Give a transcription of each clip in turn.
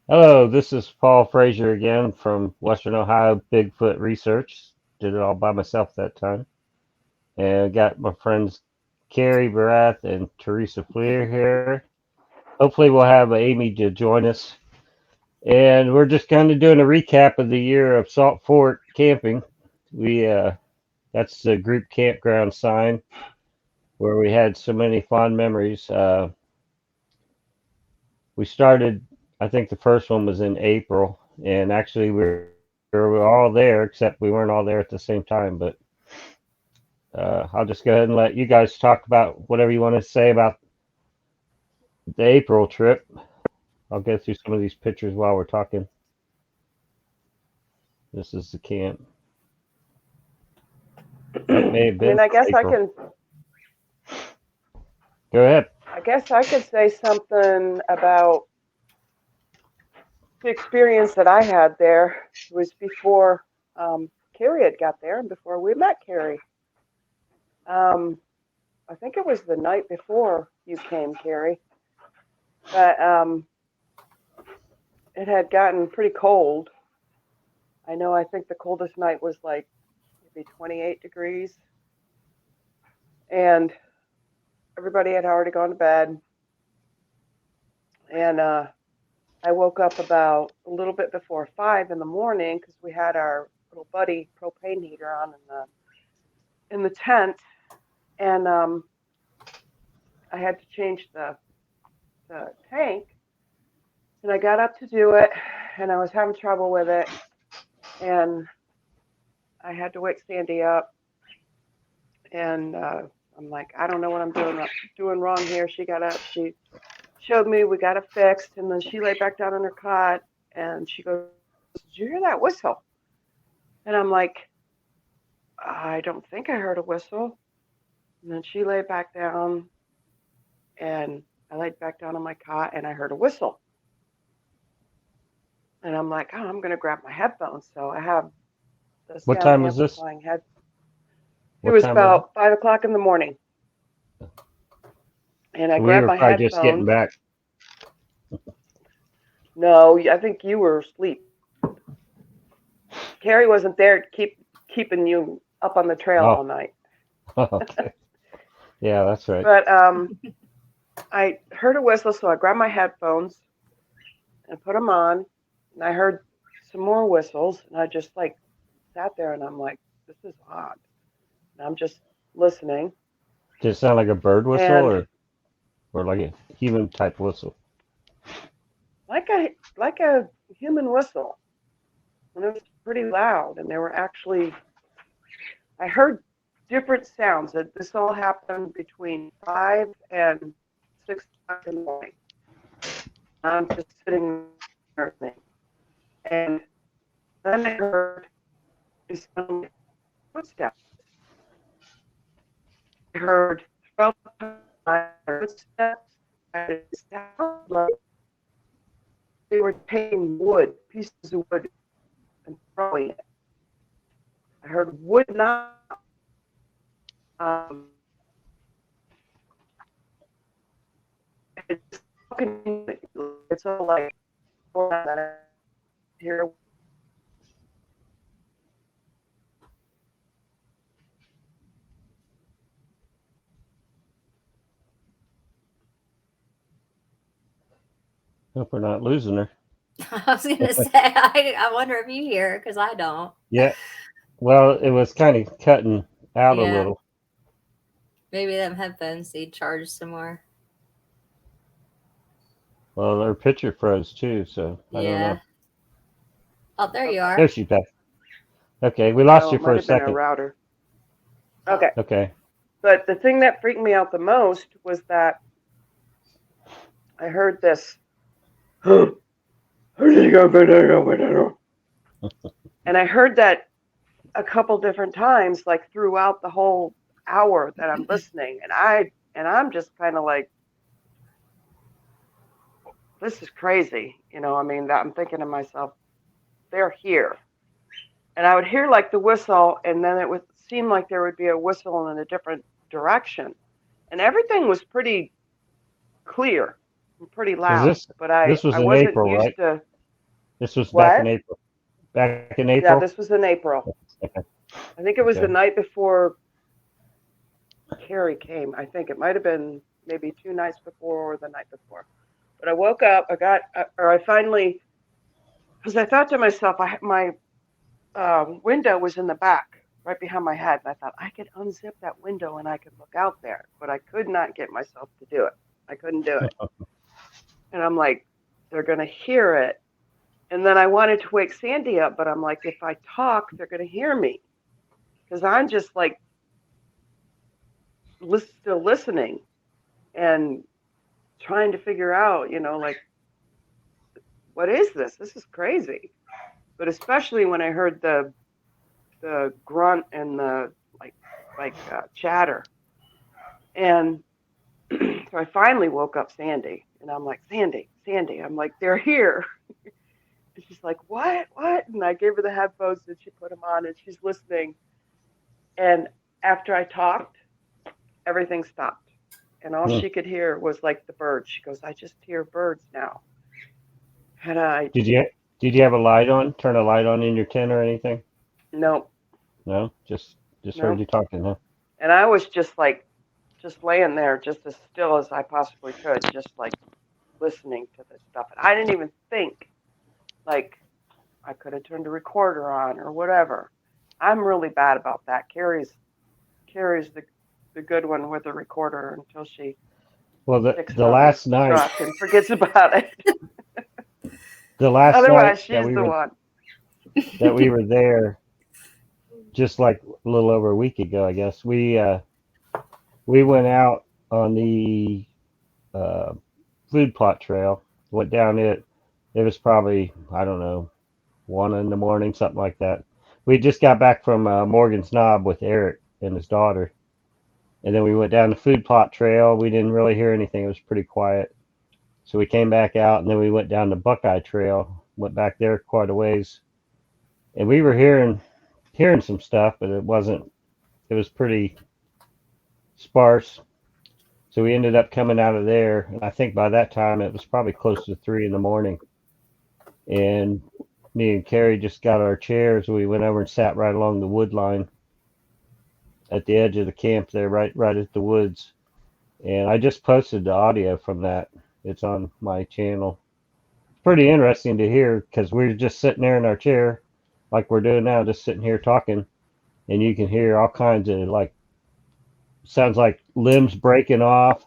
Hello, this is Paul Frazier again from Western Ohio Bigfoot Research. Did it all by myself that time. And I got my friends Carrie, Barath, and Theresa here. Hopefully we'll have Amy to join us. And we're just kind of doing a recap of the year of Salt Fork camping. We That's the group campground sign where we had so many fond memories. We started, I think the first one was in April, and actually we were all there, except we weren't all there at the same time. But I'll just go ahead and let you guys talk about whatever you want to say about the April trip. I'll go through some of these pictures while we're talking. This is the camp. That may have I mean, been April. Go ahead. I guess I could say something about the experience that I had there. It was before Carrie had got there and before we met Carrie. Um, I think it was the night before you came, Carrie, but it had gotten pretty cold. I know, I think the coldest night was like maybe 28 degrees, and everybody had already gone to bed. And I woke up about a little bit before 5 in the morning because we had our little buddy propane heater on in the tent, and I had to change the tank, and I got up to do it, and I was having trouble with it, and I had to wake Sandy up, and I'm like, I don't know what I'm doing wrong here. She got up, she showed me, we got it fixed, and then she laid back down on her cot, and she goes, "Did you hear that whistle?" And I'm like, I don't think I heard a whistle. And then she laid back down, and I laid back down on my cot, and I heard a whistle. And I'm like, oh, I'm going to grab my headphones. So I have the What sound time was this? amplifying head. It What was time was it? about 5 o'clock in the morning. And I So we grabbed were my probably just getting headphones. back. No, I think you were asleep. Carrie wasn't there to keeping you up on the trail Oh, all night. okay. Yeah, that's right. But I heard a whistle, so I grabbed my headphones and put them on. And I heard some more whistles, and I just like sat there, and I'm like, this is odd. And I'm just listening, Did it sound like a bird whistle and or like a human type whistle? like a human whistle, and it was pretty loud. And they were actually, I heard different sounds. This all happened between 5 and 6 o'clock in the morning. I'm just sitting there listening, and then I heard this sound like footsteps. I heard 12 times footsteps. It sounded like they were taking wood, pieces of wood, and throwing it. I heard wood not. Um, it's it's all like here. Hope we're not losing her. I was gonna say, I wonder if you hear it because I don't. Yeah. Well, it was kind of cutting out a Yeah, little. maybe them headphones need charge some more. Well, her picture froze too, so I don't Yeah. know. Oh, there you There are. she's back. Okay, we lost Oh, you it for might a have been a second. router. Oh, Okay, Okay. but the thing that freaked me out the most was that I heard this, and I heard that a couple different times, like throughout the whole hour that I'm listening, and I'm just kind of like, this is crazy, I mean, that I'm thinking to myself, they're here, and I would hear like the whistle, and then it would seem like there would be a whistle in a different direction, and everything was pretty clear and pretty Was loud, this but I this was I in wasn't April, used right? to. This was back in What? April. Back in Yeah, April? this was in April. Okay. I think it was the Okay. night before Carrie came. I think it might have been maybe 2 nights before or the night before. But I woke up. Or I finally, because I thought to myself, my window was in the back, right behind my head, and I thought I could unzip that window and I could look out there, but I could not get myself to do it. I couldn't do it, and I'm like, they're gonna hear it. And then I wanted to wake Sandy up, but I'm like, if I talk, they're gonna hear me because I'm just like still listening and trying to figure out, like what is this? This is crazy. But especially when I heard the grunt and the chatter, and so I finally woke up Sandy, and I'm like, Sandy, Sandy. I'm like, they're here. And she's like, what? And I gave her the headphones, and she put them on, and she's listening. And after I talked, everything stopped, and all Hmm. she could hear was like the birds. She goes, I just hear birds now. And I, Did you did you have a light on? Turn a light on in your tent or anything? no, No, just heard no. you talking, huh? And I was just laying there, just as still as I possibly could, just like listening to this stuff. And I didn't even think like I could have turned the recorder on or whatever. I'm really bad about that. Carrie's the good one with the recorder until she Well, sticks it the on the last night, truck and forgets about it. the last night Otherwise, she's the one. that we were there, just like a little over a week ago, I guess. We went out on the uh, food plot trail. Went down it. It was probably, I don't know, 1 in the morning, something like that. We just got back from Morgan's Knob with Eric and his daughter, and then we went down the food plot trail. We didn't really hear anything. It was pretty quiet. So we came back out, and then we went down the Buckeye Trail. Went back there quite a ways, and we were hearing some stuff, but it wasn't. It was pretty sparse. So we ended up coming out of there, and I think by that time it was probably close to 3 in the morning. And me and Carrie just got our chairs. We went over and sat right along the wood line at the edge of the camp there, right at the woods. And I just posted the audio from that. It's on my channel. It's pretty interesting to hear because we were just sitting there in our chair, like we're doing now, just sitting here talking, and you can hear all kinds of like sounds like limbs breaking off.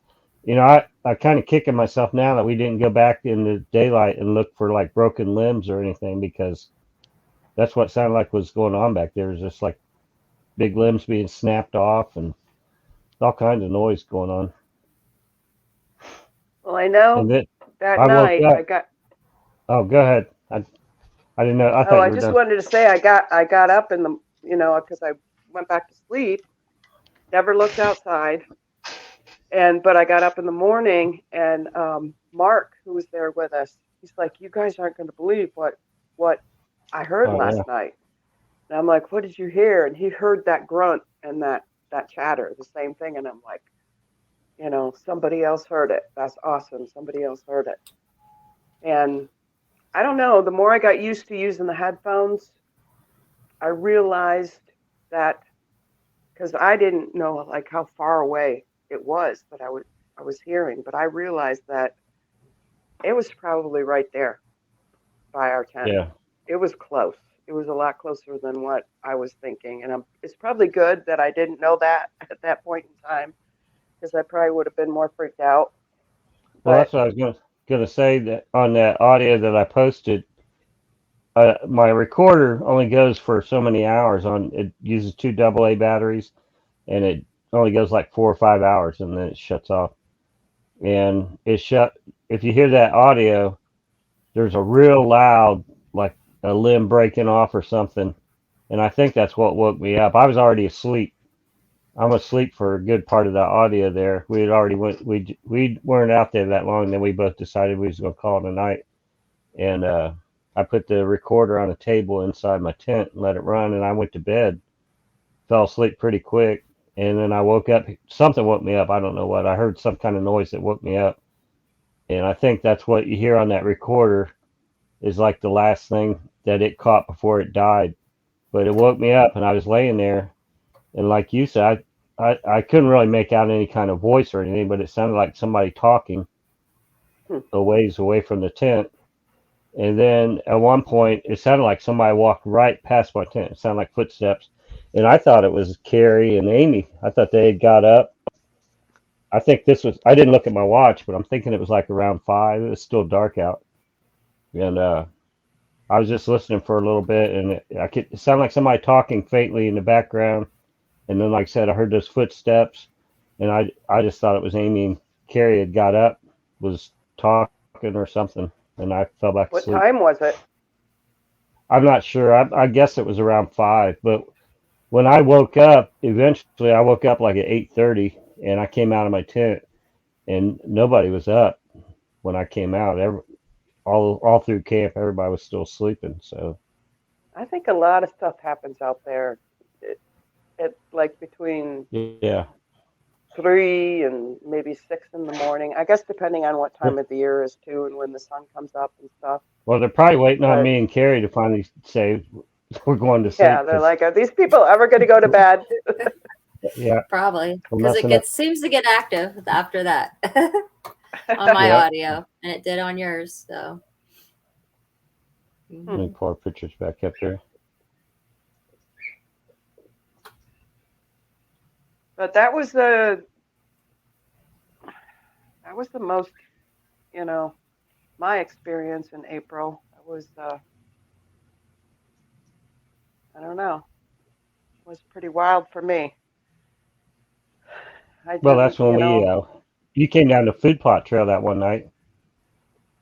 I kind of kicking myself now that we didn't go back in the daylight and look for like broken limbs or anything because that's what sounded like was going on back there. It was just like big limbs being snapped off and all kinds of noise going on. Well, I And know then that I woke night I up. got. Oh, go ahead. I didn't know. I Oh, thought I you were just done. wanted to say I got up in the because I went back to sleep, never looked outside, and but I got up in the morning, and Mark, who was there with us, he's like, "You guys aren't going to believe what I heard Oh yeah. last night." And I'm like, "What did you hear?" And he heard that grunt and that chatter, the same thing. And I'm like, somebody else heard it. That's awesome. Somebody else heard it. And I don't know. The more I got used to using the headphones, I realized that because I didn't know like how far away it was that I was hearing, but I realized that it was probably right there by our tent. Yeah. It was close. It was a lot closer than what I was thinking, and it's probably good that I didn't know that at that point in time because I probably would have been more freaked out. Well, But that's what I was gonna say that on that audio that I posted. My recorder only goes for so many hours. On it uses two AA batteries, and it only goes like 4 or 5 hours, and then it shuts off. And it shut. If you hear that audio, there's a real loud, like a limb breaking off or something. And I think that's what woke me up. I was already asleep. I'm asleep for a good part of the audio there. We had already went. We weren't out there that long. Then we both decided we was gonna call it a night. And I put the recorder on a table inside my tent and let it run. And I went to bed. Fell asleep pretty quick. And then I woke up. Something woke me up. I don't know what. I heard some kind of noise that woke me up. And I think that's what you hear on that recorder. is like the last thing that it caught before it died. But it woke me up, and I was laying there, and like you said, I couldn't really make out any kind of voice or anything, but it sounded like somebody talking Hmm. a ways away from the tent. And then at one point, it sounded like somebody walked right past my tent. It sounded like footsteps. And I thought it was Carrie and Amy. I thought they had got up. I think this was, I didn't look at my watch, but I'm thinking it was like around 5. It was still dark out. And I was just listening for a little bit, and it sounded like somebody talking faintly in the background. And then, like I said, I heard those footsteps, and I just thought it was Amy and Carrie had got up, was talking or something, and I fell back What asleep. time was it? I'm not sure. I guess it was around 5, but when I woke up, eventually I woke up like at 8:30, and I came out of my tent, and nobody was up when I came out. All through camp, everybody was still sleeping. So I think a lot of stuff happens out there. It like between yeah, 3 and maybe 6 in the morning. I guess depending on what time of the year is too, and when the sun comes up and stuff. well, they're probably waiting on But me and Carrie to finally say we're going to yeah, sleep they're because like, are these people ever going to go to bed? yeah, Probably we're because it messing up. gets seems to get active after that on my Yeah, audio, and it did on yours. So let me mhm. pull our pictures back up there. But that was the most, you know, my experience in April. It was I don't know, it was pretty wild for me. I Well, didn't, that's when we you came down the food plot trail that one night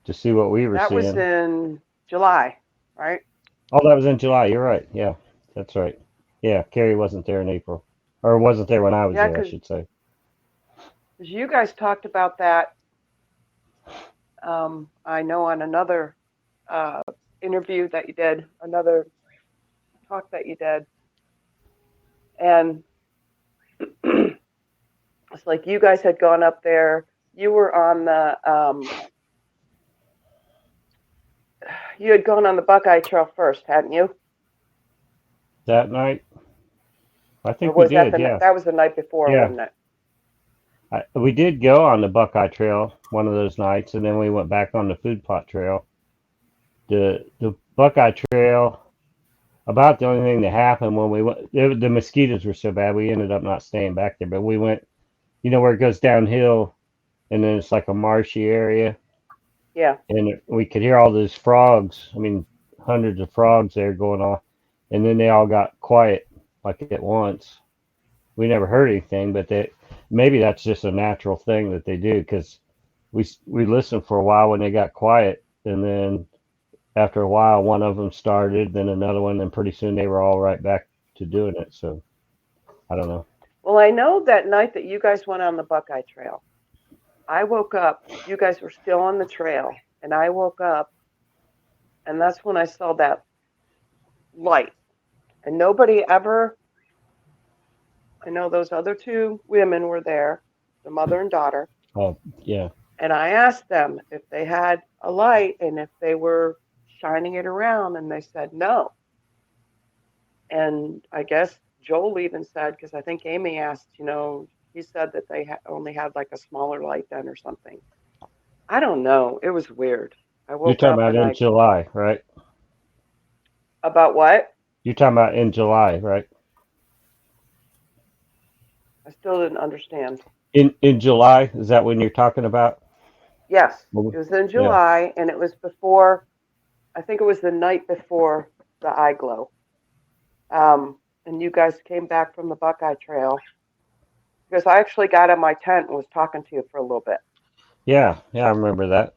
to see what we were that was seeing. in July, right? Oh, that was in July. You're right. Yeah, that's right. Yeah, Carrie wasn't there in April, or wasn't there when I was Yeah, there, I because should say. you guys talked about that. I know on another uh, interview that you did, another talk that you did, and it's like you guys had gone up there. You were on you had gone on the Buckeye Trail first, hadn't you? That night, I Or think we was that did. Yeah, that was the night before, yeah. wasn't it? We did go on the Buckeye Trail one of those nights, and then we went back on the food plot trail. The Buckeye Trail. About the only thing that happened when we went, the mosquitoes were so bad, we ended up not staying back there. But we went, where it goes downhill, and then it's like a marshy area, Yeah. and we could hear all those frogs. I mean, hundreds of frogs there going on, and then they all got quiet like at once. We never heard anything, but maybe that's just a natural thing that they do because we listened for a while when they got quiet, and then after a while, one of them started, then another one, and pretty soon they were all right back to doing it. So I don't know. Well, I know that night that you guys went on the Buckeye Trail, I woke up. You guys were still on the trail, and I woke up, and that's when I saw that light. And nobody ever, I know those other two women were there, the mother and daughter, Oh yeah, and I asked them if they had a light and if they were shining it around, and they said no. And I guess Joel even said, because I think Amy asked, he said that they only had like a smaller light then or something. I don't know. It was weird. I you're woke talking up about and in I, July, right? about what? You're talking about in July, right? I still didn't understand. In July, is that when you're talking about? Yes, Well, it was in yeah. July and it was before, I think it was the night before the eye glow. And you guys came back from the Buckeye Trail because I actually got in my tent and was talking to you for a little bit. Yeah, yeah, I remember that.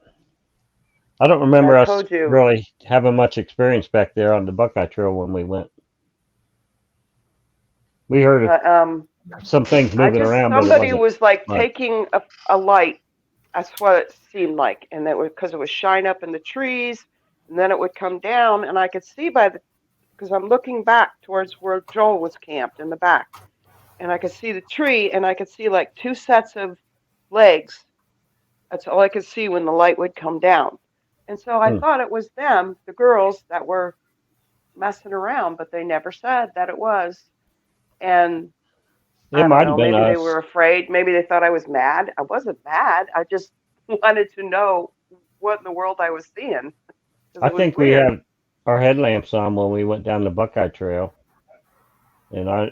I don't And I remember us told you, really having much experience back there on the Buckeye Trail when we went. We heard but some things I moving just, around, but it somebody wasn't was like much. taking a light. That's what it seemed like. And that was because it would shine up in the trees and then it would come down. And I could see because I'm looking back towards where Joel was camped in the back. And I could see the tree and I could see like two sets of legs. That's all I could see when the light would come down. And so I Hmm. thought it was them, the girls that were messing around, but they never said that it was. And It I don't might have know, been maybe they us. were afraid. Maybe they thought I was mad. I wasn't mad. I just wanted to know what in the world I was seeing because I it was think we weird. had our headlamps on when we went down the Buckeye Trail, and I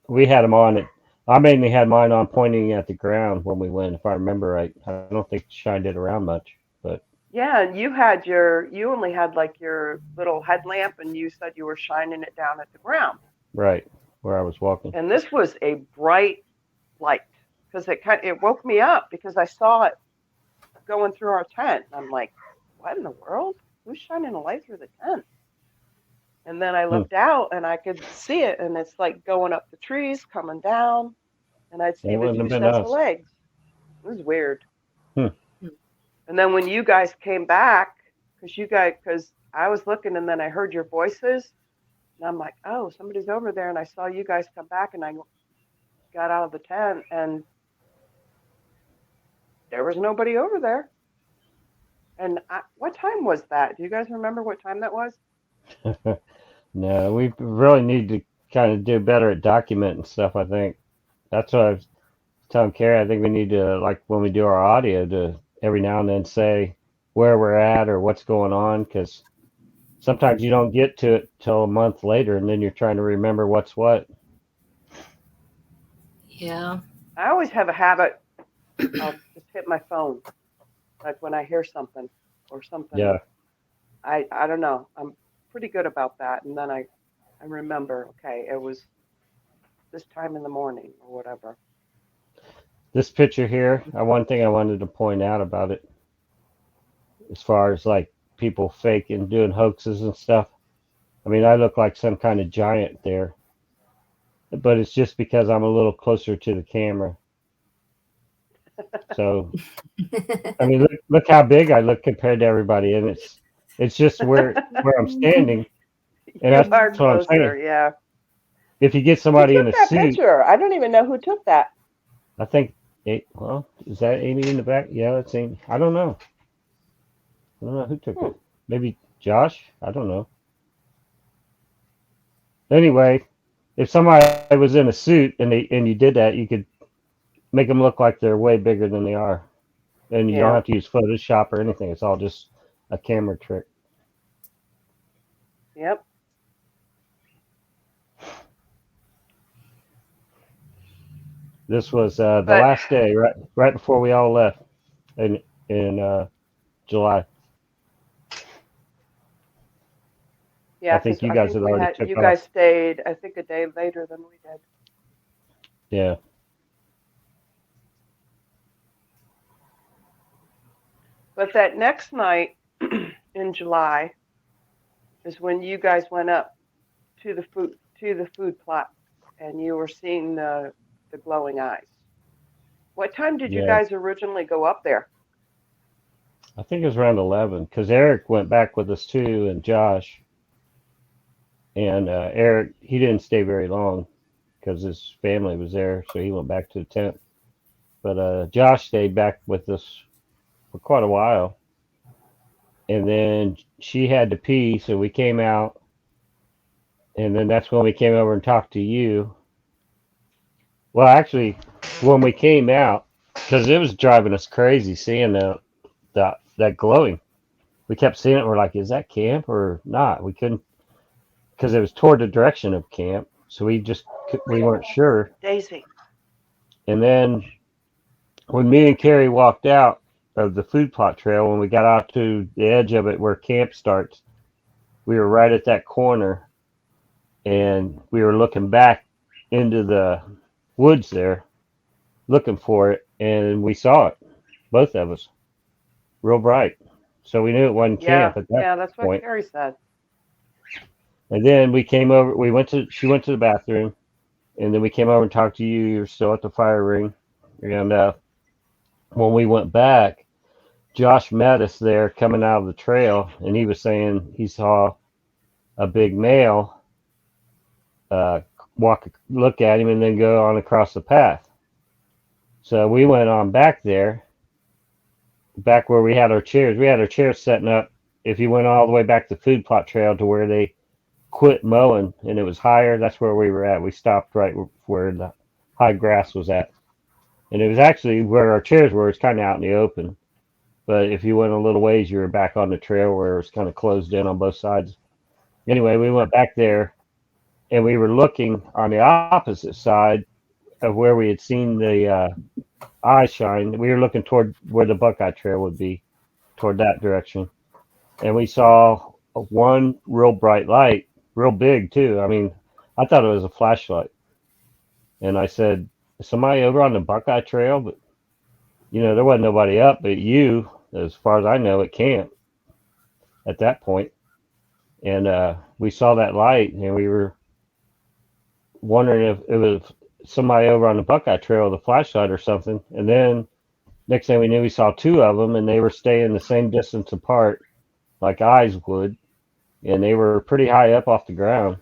we had them on. It. I mainly had mine on pointing at the ground when we went, if I remember right. I don't think shined it around much, but Yeah, and you only had like your little headlamp and you said you were shining it down at the ground. right where I was walking. And this was a bright light because it woke me up because I saw it going through our tent. I'm like, what in the world? Who's shining a light through the tent? And then I Hmm. looked out and I could see it and it's like going up the trees, coming down, and I'd It see the wouldn't have two been sets of us. legs. It was weird. Hmm. And then when you guys came back, because I was looking and then I heard your voices, and I'm like, oh, somebody's over there. And I saw you guys come back, and I got out of the tent, and there was nobody over there. And what time was that? Do you guys remember what time that was? No, we really need to kind of do better at documenting stuff. I think that's what I was telling Carrie. I think we need to, like when we do our audio, to every now and then say where we're at or what's going on, because sometimes you don't get to it till a month later, and then you're trying to remember what's what. Yeah. I always have a habit of just hit my phone, like when I hear something or something. Yeah, I don't know. I'm pretty good about that. And then I remember, okay, it was this time in the morning or whatever. this picture here. One thing I wanted to point out about it, as far as like people faking doing hoaxes and stuff. I mean, I look like some kind of giant there, but it's just because I'm a little closer to the camera. So I mean, look how big I look compared to everybody, and it's just where I'm standing, and You that's are what I'm saying. closer, yeah. If you get Who somebody in took a that suit, picture? I don't even know who took that. I think, well, is that Amy in the back? Yeah, that's Amy. I don't know. I don't know who took Hmm. it. Maybe Josh? I don't know. Anyway, if somebody was in a suit and you did that, you could make them look like they're way bigger than they are, and you don't Yeah. have to use Photoshop or anything. It's all just a camera trick. Yep. This was the But last day, right before we all left in July. I yeah, because think you I guys think had already you took off. guys stayed, I think, a day later than we did. Yeah, But that next night in July is when you guys went up to the food plot and you were seeing the glowing eyes. What time did you yeah. guys originally go up there? I think it was around 11 because Eric went back with us too, and Josh. And Eric, he didn't stay very long because his family was there, so he went back to the tent. But Josh stayed back with us for quite a while, and then she had to pee, so we came out, and then that's when we came over and talked to you. Well, actually, when we came out, because it was driving us crazy seeing that glowing. We kept seeing it. We're like, is that camp or not? We couldn't because it was toward the direction of camp, so we weren't sure. Daisy. And then when me and Carrie walked out of the food plot trail, when we got out to the edge of it where camp starts, we were right at that corner, and we were looking back into the woods there, looking for it, and we saw it, both of us, real bright. So we knew it wasn't Yeah, camp at that yeah, that's what point. Carrie said. And then we came over. She went to the bathroom, and then we came over and talked to you. You were still at the fire ring, and when we went back, Josh met us there coming out of the trail, and he was saying he saw a big male uh, look at him, and then go on across the path. So we went on back there, back where we had our chairs. We had our chairs setting up if you went all the way back to Food Plot Trail to where they quit mowing and it was higher, that's where we were at. We stopped right where the high grass was at. And it was actually where our chairs were, it's kind of out in the open. But if you went a little ways, you were back on the trail where it was kind of closed in on both sides. Anyway, we went back there and we were looking on the opposite side of where we had seen the eye shine. We were looking toward where the Buckeye Trail would be, toward that direction. And we saw one real bright light, real big too. I mean, I thought it was a flashlight. And I said, somebody over on the Buckeye Trail, but there wasn't nobody up but you, as far as I know, at camp at that point. And we saw that light, and we were wondering if it was somebody over on the Buckeye Trail with a flashlight or something. And then next thing we knew, we saw two of them, and they were staying the same distance apart, like eyes would, and they were pretty high up off the ground,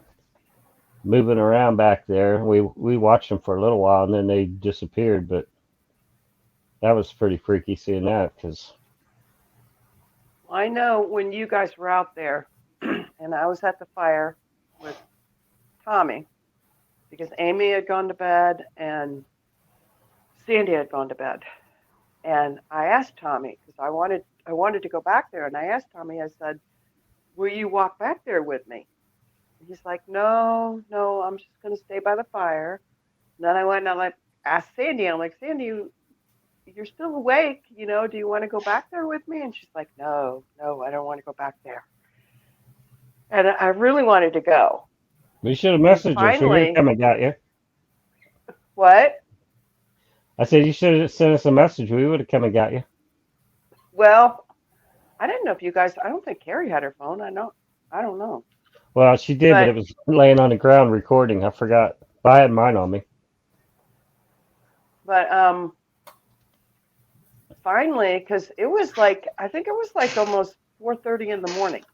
moving around back there. We watched them for a little while, and then they disappeared. But that was pretty freaky seeing that because. I know when you guys were out there, and I was at the fire with Tommy because Amy had gone to bed and Sandy had gone to bed. And I asked Tommy because I wanted to go back there, and I asked Tommy. I said, "Will you walk back there with me?" And he's like, "No, no, I'm just going to stay by the fire." And then I went and I asked Sandy. I'm like, "Sandy, you're still awake, do you want to go back there with me?" And she's like, "No, no, I don't want to go back there." And I really wanted to go. We should have And messaged her. She would have finally, come and got you. what? I said you should have sent us a message. We would have come and got you. Well, I didn't know if you guys, I don't think Carrie had her phone. I don't know. Well, she did, but it But, was laying on the ground recording. I forgot. But I had mine on me. but finally, because it was like, I think it was like almost 4:30 in the morning.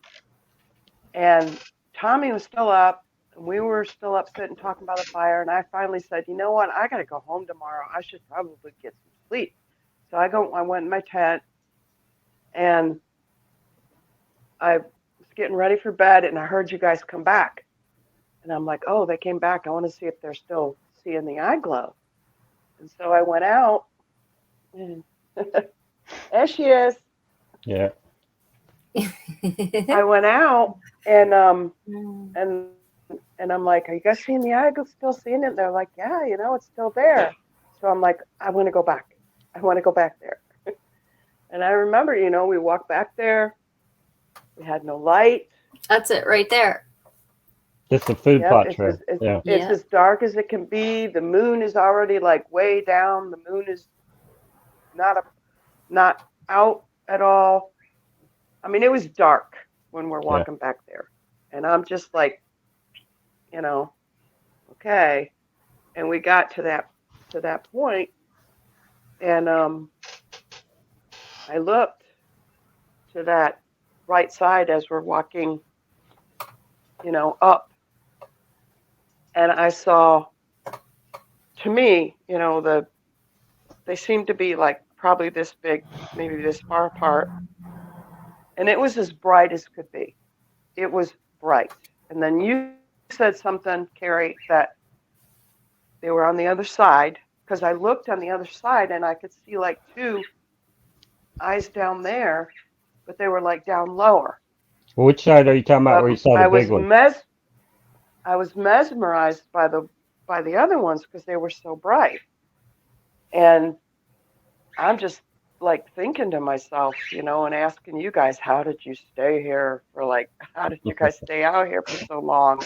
And Tommy was still up, and we were still up sitting talking about the fire. And I finally said, "You know what? I got to go home tomorrow. I should probably get some sleep." So I went in my tent, and I was getting ready for bed, and I heard you guys come back. And I'm like, "Oh, they came back. I want to see if they're still seeing the eye glow." And so I went out, and there she is. Yeah. I went out, and and and I'm like, "Are you guys seeing the eye? Still seeing it?" They're like, "Yeah, it's still there." So I'm like, "I want to go back. I want to go back there." And I remember, we walked back there. We had no light. That's it right there. It's a food Yep, plot trail. Yeah. it's Yeah. as dark as it can be. The moon is already like way down. The moon is not out at all. I mean, it was dark when we're Yeah. walking back there, and I'm just like, you know, okay. And we got to that point, and I looked to that right side as we're walking, up, and I saw, to me, they seemed to be like probably this big, maybe this far apart, and it was as bright as could be. It was bright. And then you said something, Carrie, that they were on the other side, because I looked on the other side and I could see like two eyes down there, but they were like down lower. Well, which side are you talking about But where you saw the big one? I was mesmerized by the other ones because they were so bright. And I'm just like thinking to myself, and asking you guys, how did you stay here for how did you guys stay out here for so long?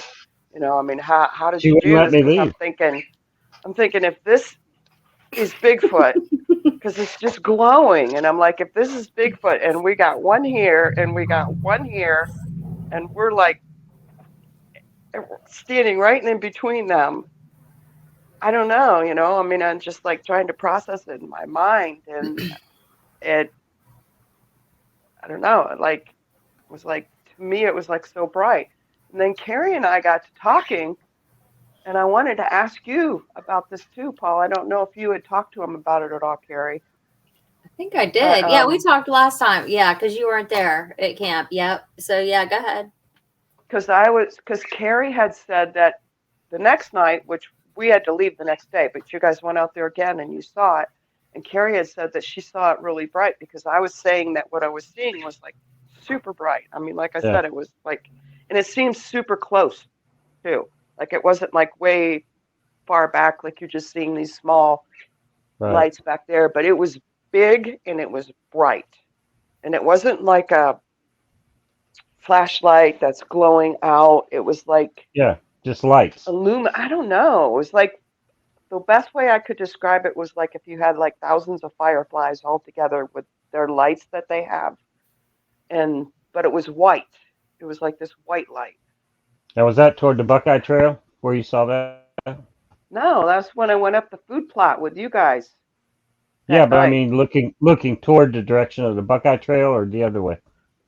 I mean, how did She you wouldn't do let this? me Because leave. I'm thinking if this is Bigfoot, because it's just glowing, and I'm like, if this is Bigfoot, and we got one here, and we got one here, and we're like standing right in between them. I don't know, I mean, I'm just like trying to process it in my mind, and it, I don't know, it was like, to me, it was like so bright. And then Carrie and I got to talking, and I wanted to ask you about this too, Paul. I don't know if you had talked to him about it at all, Carrie. think I I, did. Yeah, we talked last time. Yeah, because you weren't there at camp. Yep. So yeah, go ahead. because Carrie had said that the next night, which we had to leave the next day, but you guys went out there again and you saw it. And Carrie had said that she saw it really bright because I was saying that what I was seeing was like super bright. I mean, like I Yeah, said, it was like, and it seemed super close too. Like it wasn't like way far back, like you're just seeing these small right. lights back there, but it was big and it was bright. And it wasn't like a flashlight that's glowing out. It was like Yeah, just lights. I don't know. It was like the best way I could describe it was like if you had like thousands of fireflies all together with their lights that they have, and but it was white. It was like this white light. Now, was that toward the Buckeye Trail where you saw that? No, that's when I went up the food plot with you guys Yeah, that but I night. mean, looking toward the direction of the Buckeye Trail or the other way.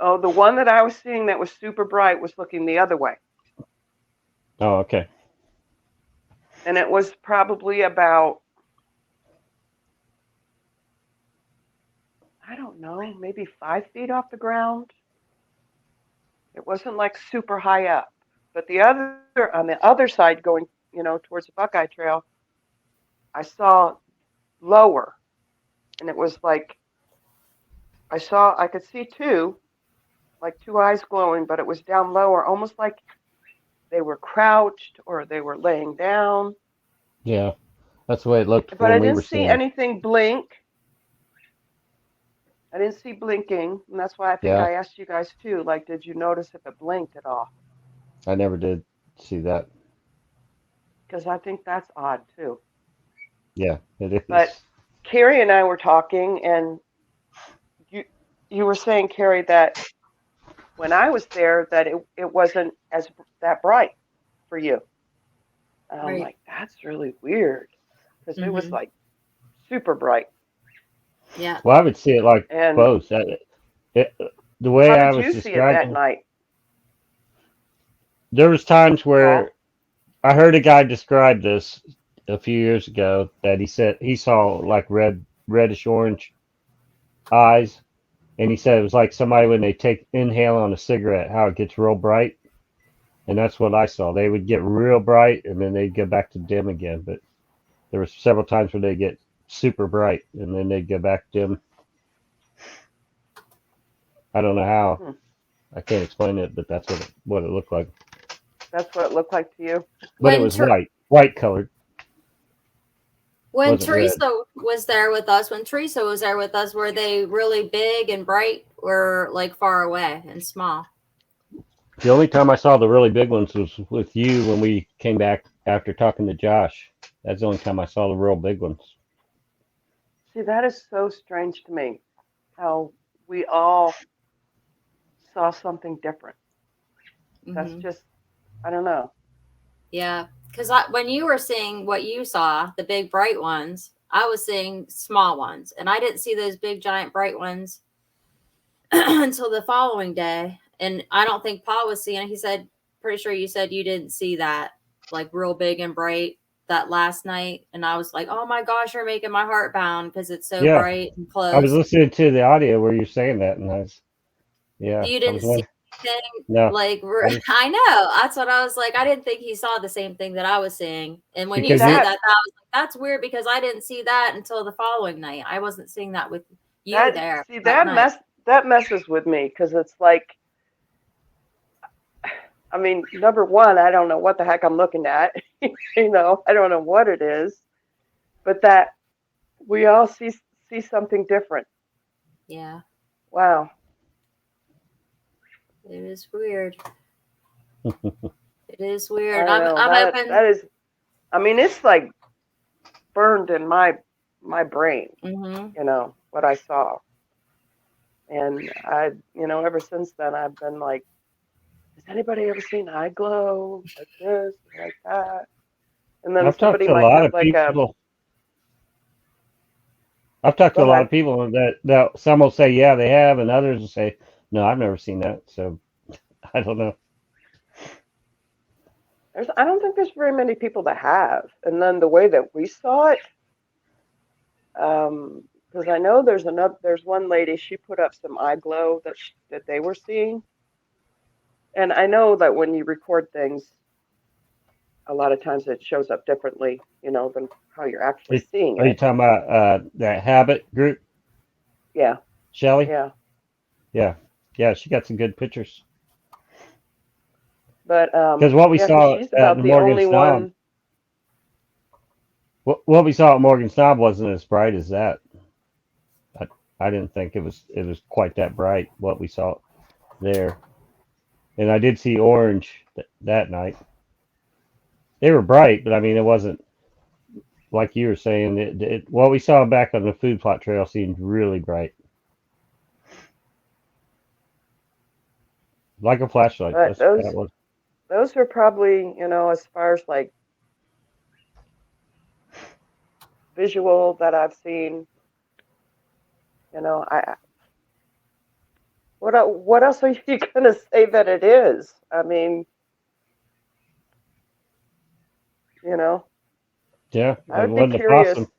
Oh, the one that I was seeing that was super bright was looking the other way. Oh, okay. And it was probably about, I don't know, maybe 5 feet off the ground. It wasn't like super high up. But the other, on the other side going, towards the Buckeye Trail, I saw lower. And it was like, I could see two, like two eyes glowing, but it was down lower, almost like they were crouched or they were laying down. Yeah, that's the way it looked But when I we didn't were see seeing them. anything blink. I didn't see blinking, and that's why I think Yeah, I asked you guys too. Like, did you notice if it blinked at all? I never did see that. Because I think that's odd too. Yeah, it But is. Carrie and I were talking, and you you were saying, Carrie, that when I was there, that it wasn't as that bright for you. And I'm Right. like, that's really weird, because it was Mm-hmm. like super bright. Yeah. Well, I would see it like And close. It, the way how I did was you see it that describing, night, there was times where Paul? I heard a guy describe this a few years ago that he said he saw like reddish orange eyes, and he said it was like somebody when they take inhale on a cigarette, how it gets real bright, and that's what I saw. They would get real bright, and then they'd go back to dim again. But there was several times where they get super bright, and then they'd go back dim. I don't know how. Hmm, I can't explain it, but that's what it looked like. that's what it looked like to you. But it When was Ter- white colored, when wasn't red. Teresa was there with us, were they really big and bright, or like far away and small? The only time I saw the really big ones was with you when we came back after talking to Josh. That's the only time I saw the real big ones. See, that is so strange to me. How we all saw something different. That's Mm-hmm. just, I don't know. Yeah, because when you were seeing what you saw, the big bright ones, I was seeing small ones, and I didn't see those big giant bright ones until the following day. And I don't think Paul was seeing it. He said, pretty sure you said you didn't see that like real big and bright that last night. And I was like, oh my gosh, you're making my heart pound because it's so Yeah, bright and I was close. listening to the audio where you're saying that, and yeah, You I didn't was see wondering. anything No, like, I just I know. That's what I was like. I didn't think he saw the same thing that I was seeing. And when you because said you, that, That I was like, that's weird because I didn't see that until the following night. I wasn't seeing that with you that there see that that night. mess that messes with me because it's like, I mean, number one, I don't know what the heck I'm looking at. I don't know what it is, but that we all see something different. Yeah, Wow. it is weird. It is I weird. don't know. I'm That hoping. that is. I mean, it's like burned in my brain. Hmm. What I saw, and ever since then, I've been like, has anybody ever seen eye glow like this, like that? And then I've talked somebody to a might lot have of like a, people. I've talked go to a lot ahead. of people that some will say yeah they have, and others will say no, I've never seen that. So I don't know. I don't think there's very many people that have. And then the way that we saw it, because because I know there's one lady, she put up some eye glow that they were seeing. And I know that when you record things, a lot of times it shows up differently, than how you're actually Are seeing are you it. talking about that Habit group, Yeah, Shelley? yeah. Yeah, yeah, she got some good pictures. But Because what we yeah, because saw she's at about the Morgan only Snob, one. what we saw at Morgan Snob wasn't as bright as that. I, I didn't think it was quite that bright what we saw there. And I did see orange that night. They were bright, but I mean it wasn't like you were saying. What we saw back on the food plot trail seemed really bright, like a flashlight. But That's what it was. those were probably, as far as like visual that I've seen, I what else are you gonna say that it is? I mean, you know, Yeah, I it would be wasn't a curious. possum.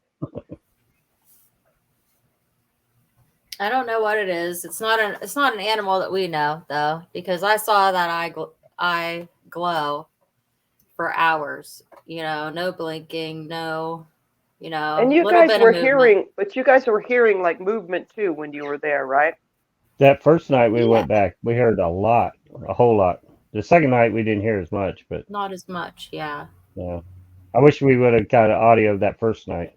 I don't know what it is. It's not an animal that we know though, because I saw that eye glow for hours. No blinking, no, And you little guys bit of were movement. hearing, but you guys were hearing like movement too when you were there, right? That first night we Yeah, went back, we heard a whole lot. The second night we didn't hear as much, but not as much. Yeah. yeah, I wish we would have got audio that first night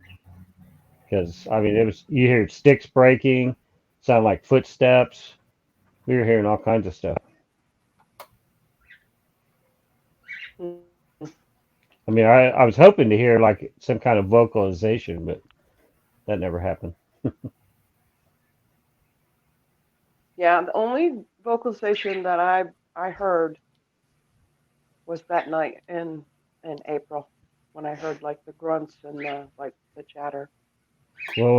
because I mean it was you hear sticks breaking, sound like footsteps. We were hearing all kinds of stuff. Mm. I mean, I was hoping to hear like some kind of vocalization, but that never happened. Yeah, the only vocalization that I heard was that night in April when I heard like the grunts and the chatter. Well,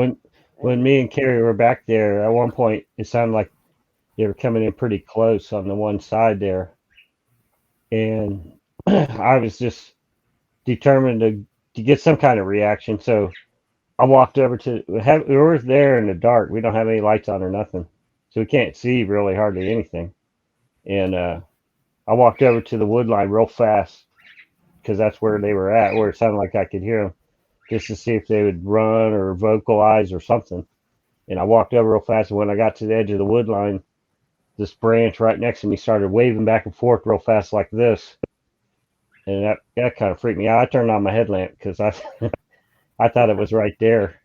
when And me and Carrie were back there, at one point it sounded like they were coming in pretty close on the one side there, and I was just determined to get some kind of reaction. So I walked over to we were there in the dark. We don't have any lights on or nothing, so we can't see really hardly anything. And I walked over to the wood line real fast because that's where they were at, where it sounded like I could hear them, just to see if they would run or vocalize or something. And I walked over real fast, and when I got to the edge of the wood line, this branch right next to me started waving back and forth real fast like this, and that kind of freaked me out. I turned on my headlamp because I thought it was right there,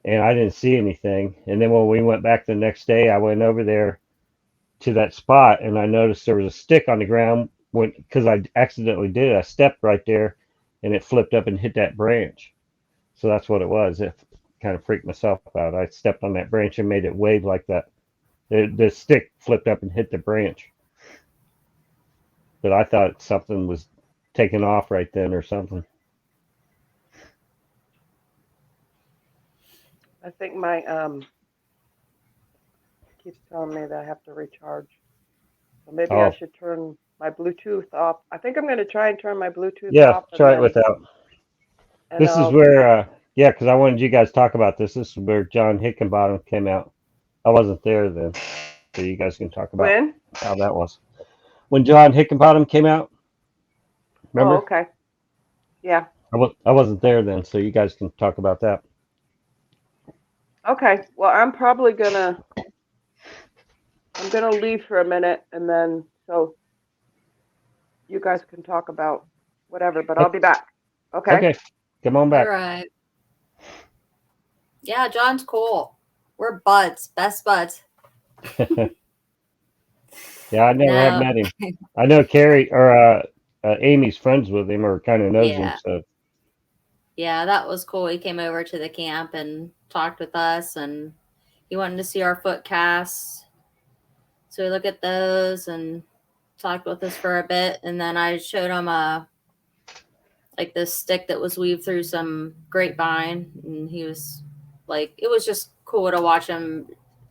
and I didn't see anything. And then when we went back the next day, I went over there to that spot, and I noticed there was a stick on the ground when because I accidentally did it. I stepped right there, and it flipped up and hit that branch. So that's what it was. It kind of freaked myself out. I stepped on that branch and made it wave like that. The stick flipped up and hit the branch, but I thought something was taking off right then or something. I think my keeps telling me that I have to recharge. So maybe I Oh, should turn my Bluetooth off. I think I'm going to try and turn my Bluetooth yeah, off and try it then without. and This is I'll where, yeah, because I wanted you guys to talk about this. This is where John Hickenbottom came out. I wasn't there then, so you guys can talk about when? how that was. When John Hickenbottom came out, Oh, remember? okay. Yeah. I wasn't there then, so you guys can talk about that. Okay. Well, I'm gonna leave for a minute and then so you guys can talk about whatever, but I'll be back. Okay. Okay, come on All back. right. Yeah, John's cool. We're buds, best buds. Yeah, I never have No, met him. I know Carrie or Amy's friends with him or kind of knows him. yeah, So yeah, that was cool. He came over to the camp and talked with us, and he wanted to see our foot casts. So we looked at those and talked with us for a bit, and then I showed him like this stick that was weaved through some grapevine, and he was like, it was just cool to watch him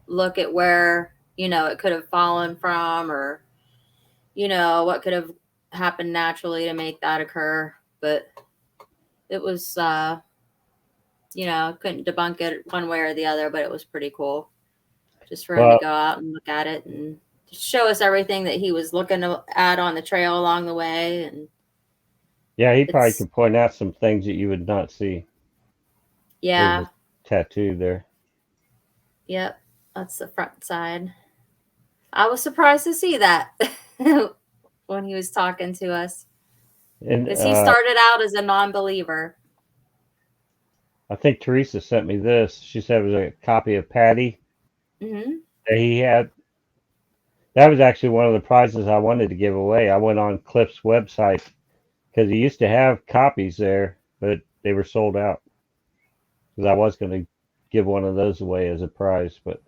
look at where it could have fallen from, or what could have happened naturally to make that occur. But it was couldn't debunk it one way or the other, but it was pretty cool just for him to Well, go out and look at it and show us everything that he was looking at on the trail along the way. And yeah, he probably it's, could point out some things that you would not see. There's yeah, a tattoo there. yep, that's the front side. I was surprised to see that when he was talking to us And because he started out as a non-believer. I think Theresa sent me this. She said it was a copy of Patty Hmm. that he had. That was actually one of the prizes I wanted to give away. I went on Cliff's website because he used to have copies there, but they were sold out. Because I was going to give one of those away as a prize, but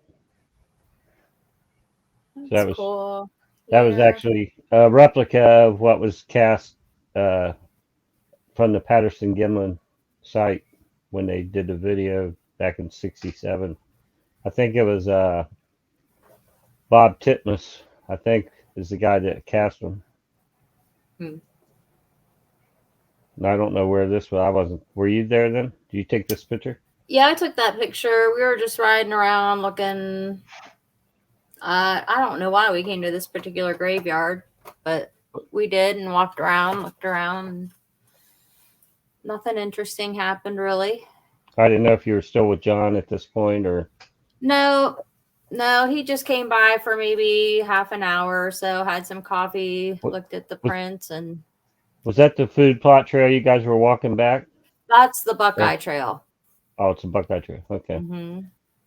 so That's cool. that was Yeah. actually a replica of what was cast uh, from the Patterson Gimlin site when they did the video back in '67. I think it was Bob Titmus. I think is the guy that cast them. Hmm. And I don't know where this was. I wasn't. Were you there then? Do you take this picture? Yeah, I took that picture. We were just riding around looking. I don't know why we came to this particular graveyard, but we did and walked around, looked around. And nothing interesting happened really. I didn't know if you were still with John at this point or. No, no, he just came by for maybe half an hour or so, had some coffee, Was, looked at the prints, and was that the food plot trail you guys were walking back? that's the Or, Buckeye Trail. oh, it's a Buckeye Trail. Okay. Hmm.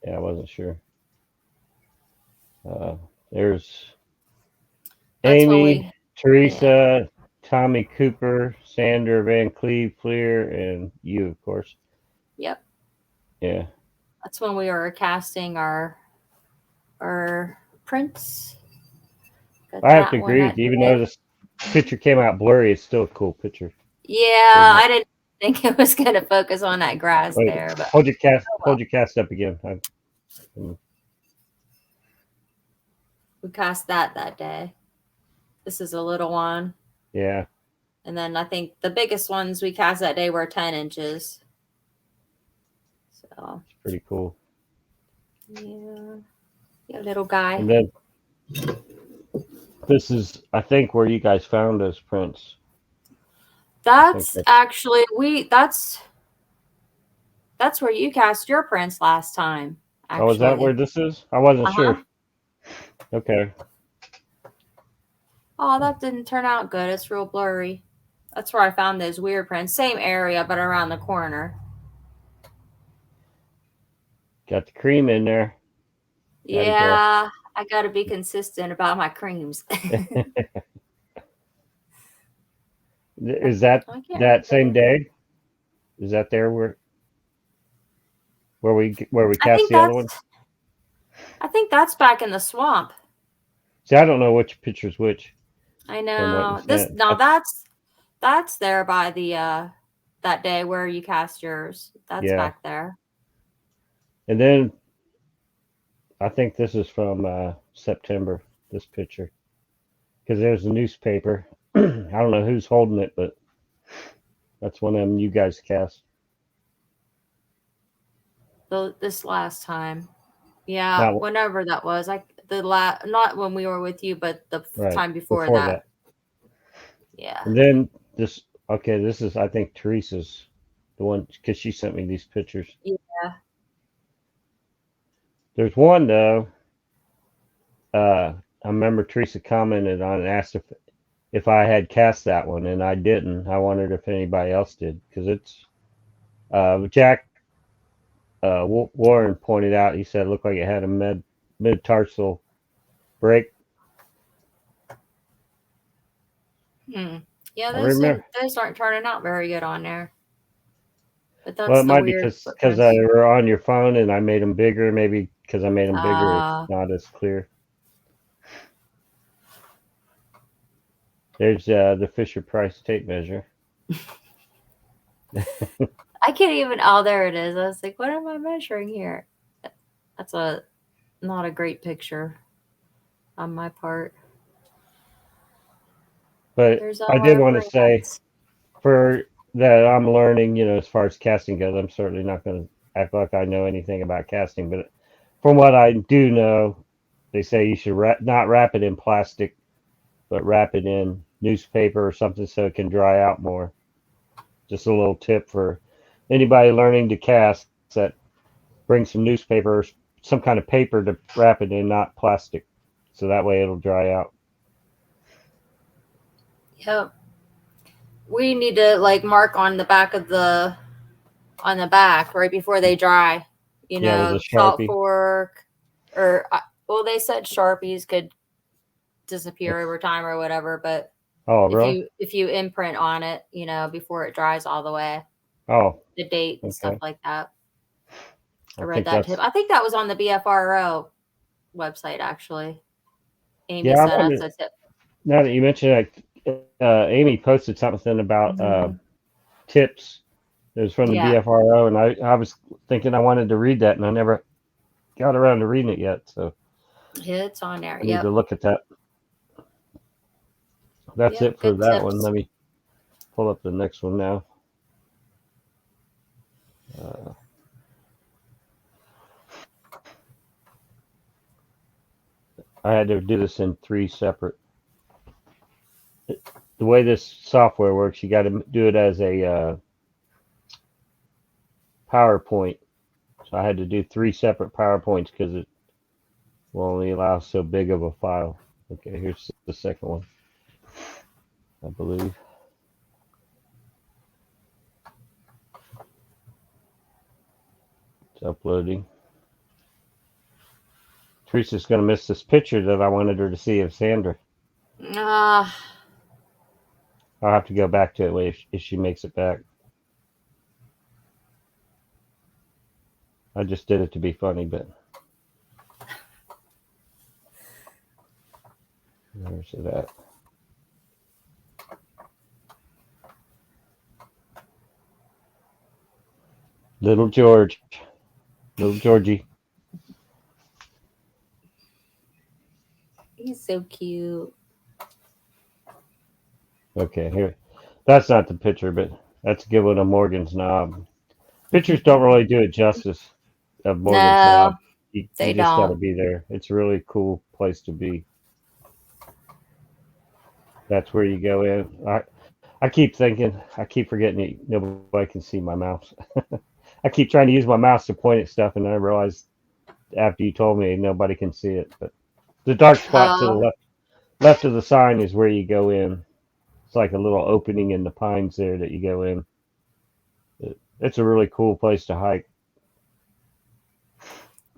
Yeah, I wasn't sure. Uh, there's That's when Amy, we, yeah, Theresa, Tommy Cooper, Sander Van Cleve Fleer, and you, of course. yep. Yeah. That's when we were casting our prints. Got I have to that one agree with that you. Even day. though this picture came out blurry, it's still a cool picture. Yeah, I didn't think it was going to focus on that grass Wait, there, but oh hold well. your cast up again. We cast that day. This is a little one. Yeah, And then I think the biggest ones we cast that day were 10 inches. So, it's pretty cool. yeah. Yeah, little guy. And then this is, I think, where you guys found those prints. I think That's that's. actually that's where you cast your prints last time, Oh, is that where actually. this is? I wasn't Uh-huh. sure. Okay. Oh, that didn't turn out good. It's real blurry. That's where I found those weird prints. Same area, but around the corner. Got the cream in there. Atta girl. Yeah, I got to be consistent about my creams. Is that I can't that same remember. day? Is that there where we I cast think the other one? that's back in the swamp. See, I don't know which picture's which I from what you know. This sent. now that's there by the that day where you cast yours. That's Yeah, back there. and then I think this is from September. This picture because there's a newspaper. I don't know who's holding it, but that's one of them you guys cast. This last time. Yeah, Not whenever that was. Not when we were with you, but the right time before before that. that. Yeah. And then this. Okay, this is I think Teresa's the one because she sent me these pictures. Yeah. There's one though. I remember Teresa commented on and asked if I had cast that one, and I didn't. I wondered if anybody else did because it's Jack Warren pointed out. He said it looked like it had a mid tarsal break. Hmm. Yeah, I remember. those aren't turning out very good on there. But Well, that's it the might be weird because they footprints. were on your phone and I made them bigger. Maybe because I made them bigger, it's Uh not as clear. There's the Fisher Price tape measure. I can't even. Oh, there it is. I was like, what am I measuring here? That's not a great picture on my part. But There's I all did our want to say prints. for that I'm learning, as far as casting goes. I'm certainly not going to act like I know anything about casting, but from what I do know, they say you should not wrap it in plastic, but wrap it in newspaper or something so it can dry out more. Just a little tip for anybody learning to cast, that bring some newspaper or some kind of paper to wrap it in, not plastic, so that way it'll dry out. Yep. We need to like mark on the back of the back right before they dry. Yeah, with a Salt Sharpie. fork, or well, they said Sharpies could disappear over time or whatever, but Oh, if really? you imprint on it, before it dries all the way, Oh, the date and stuff okay. like that. I I read think that tip. that's, I think that was on the BFRO website actually. Amy yeah, I sent us wonder, a tip. now that you mention it, Amy posted something about tips. It was from the Yeah, BFRO, and I was thinking I wanted to read that, and I never got around to reading it yet, so it's on there. I need to Yep. look at that. That's Yep. it for Good that one. tips. Let me pull up the next one now. Uh, I had to do this in three separate. The way this software works, you got to do it as a PowerPoint. So I had to do three separate PowerPoints because it will only allow so big of a file. Okay, here's the second one, I believe. It's uploading. Teresa's going to miss this picture that I wanted her to see of Sandra. Ah, I'll have to go back to it if she makes it back. I just did it to be funny, but where's it at? Little George. Little Georgie. he's so cute. Okay, here. That's not the picture, but that's a good one of Morgan's Knob. Pictures don't really do it justice of Morgan's Knob. No, You they just got to don't. be there. It's a really cool place to be. That's where you go in. I keep thinking, I keep forgetting that nobody can see my mouse. I keep trying to use my mouse to point at stuff, and then I realized after you told me nobody can see it. But the dark spot to the Oh, left of the sign is where you go in. It's like a little opening in the pines there that you go in. It's a really cool place to hike.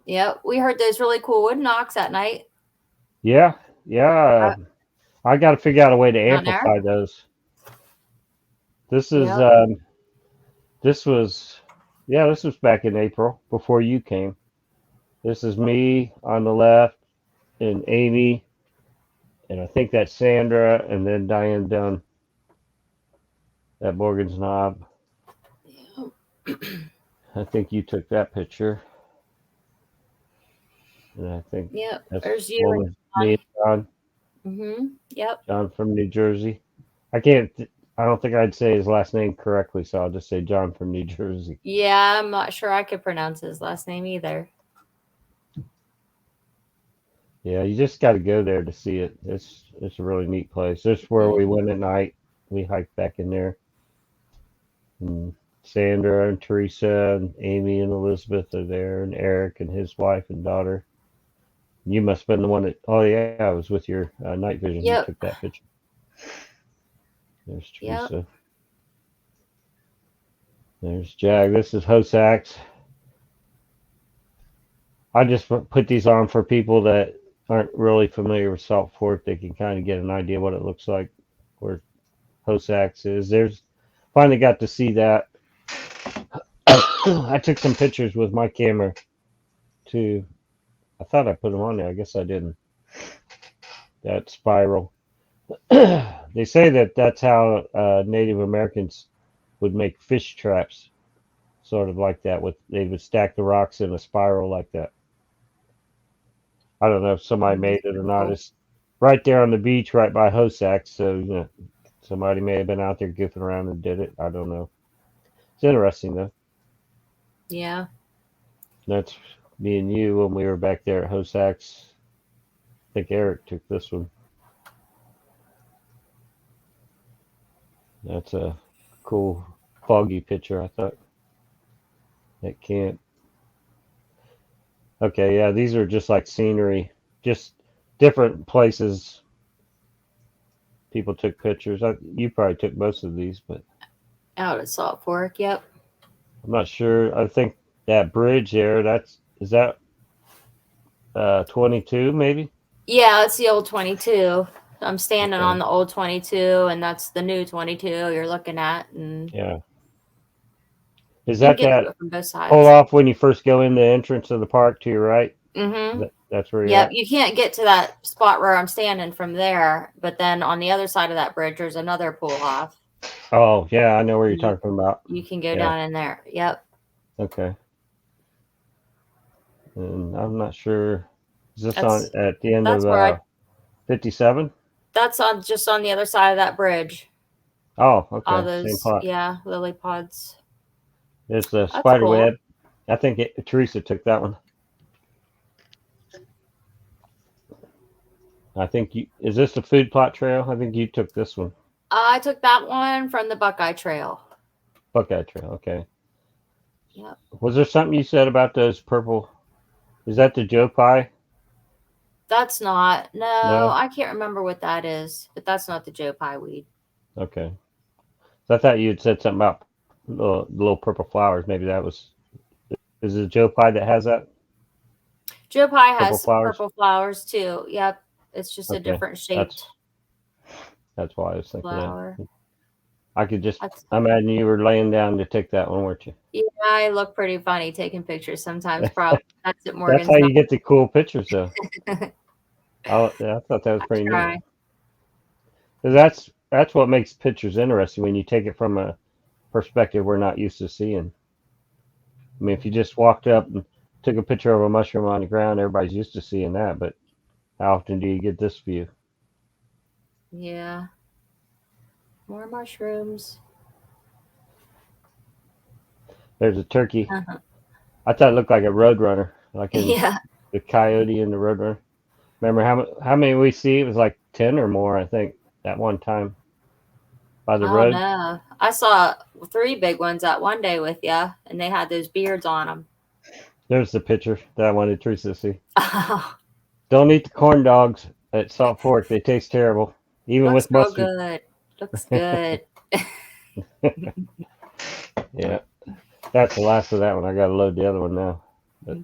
yep. We heard those really cool wood knocks at night Yeah, yeah. uh, I got to figure out a way to down there. amplify those. This is Yep. this was yeah, this was back in April before you came. This is me on the left and Amy, and I think that's Sandra, and then Diane down at Morgan's Knob. Yep. I think you took that picture, and I think Yep. that's There's you and woman, me and John. John, Yep. John from New Jersey. I can't. I don't think I'd say his last name correctly, so I'll just say John from New Jersey. Yeah, I'm not sure I could pronounce his last name either. Yeah, you just got to go there to see it. It's a really neat place. This is where we Hmm. went at night. We hiked back in there. And Sandra and Theresa and Amy and Elizabeth are there, and Eric and his wife and daughter. You must have been the one that. Oh yeah, I was with your night vision. You Yep. took that picture. There's Yep. Theresa. There's Jag. This is Hosax. I just put these on for people that aren't really familiar with Salt Fork. They can kind of get an idea what it looks like, where Hosax is. There's finally got to see that. I took some pictures with my camera too. I thought I put them on there. I guess I didn't. That spiral. They say that that's how Native Americans would make fish traps, sort of like that. With they would stack the rocks in a spiral like that. I don't know if somebody That's made it or pretty not. cool. It's right there on the beach, right by Hosax. So Somebody may have been out there goofing around and did it. I don't know. It's interesting though. Yeah. That's me and you when we were back there at Hosak's. I think Eric took this one. That's a cool foggy picture, I thought. At camp. Okay, yeah, these are just like scenery, just different places people took pictures. You probably took most of these, but Out at Salt Fork. Yep. I'm not sure. I think that bridge there, is that 22 maybe? Yeah, it's the old 22. I'm standing on Okay. the old 22, and that's the new 22 you're looking at, and Yeah. Is you can that get to that it from both pull sides. off when you first go in the entrance of the park to your right? Mm-hmm. That's where you're Yep. at? You can't get to that spot where I'm standing from there, but then on the other side of that bridge, there's another pull off. Oh, yeah, I know where you're You, talking about. you can go Yeah. down in there. Yep. Okay. And I'm not sure. Is this on That's at the end that's of where I 57? that's on just on the other side of that bridge. Oh, All okay. Same those, plot. yeah, lily pods. There's the That's spider cool. web. I think Theresa took that one. I think you is this the food plot trail? I think you took this one. I took that one from the Buckeye Trail. Buckeye Trail. Okay. Yep. Was there something you said about those purple? Is that the Joe Pie? That's not. No, No. I can't remember what that is, but that's not the Joe Pie weed. Okay. So I thought you had said something about little purple flowers. Maybe that was. Is it Joe Pie that has that Joe Pie purple has some flowers? purple flowers too. Yep. It's just a Okay. different That's shaped that's why I was thinking that. flower. I could just That's, imagine you were laying down to take that one, weren't you? yeah, I look pretty funny taking pictures sometimes. Probably that's at That's how Morgan's not. you get the cool pictures, though. Yeah, I thought that was I pretty neat. try. 'Cause that's what makes pictures interesting when you take it from a perspective we're not used to seeing. I mean, if you just walked up and took a picture of a mushroom on the ground, everybody's used to seeing that. But how often do you get this view? Yeah. More mushrooms. There's a turkey. Uh-huh. I thought it looked like a roadrunner, like in Yeah. the coyote and the roadrunner. Remember how many we see? It was like 10 or more, I think, at one time by the Oh road. no. I saw 3 big ones that one day with you, and they had those beards on them. There's the picture that I wanted Teresa to see. Oh, Don't eat the corn dogs at Salt Fork. They taste terrible, even looks with real mustard. good. Looks good. Yeah, that's the last of that one. I got to load the other one now. But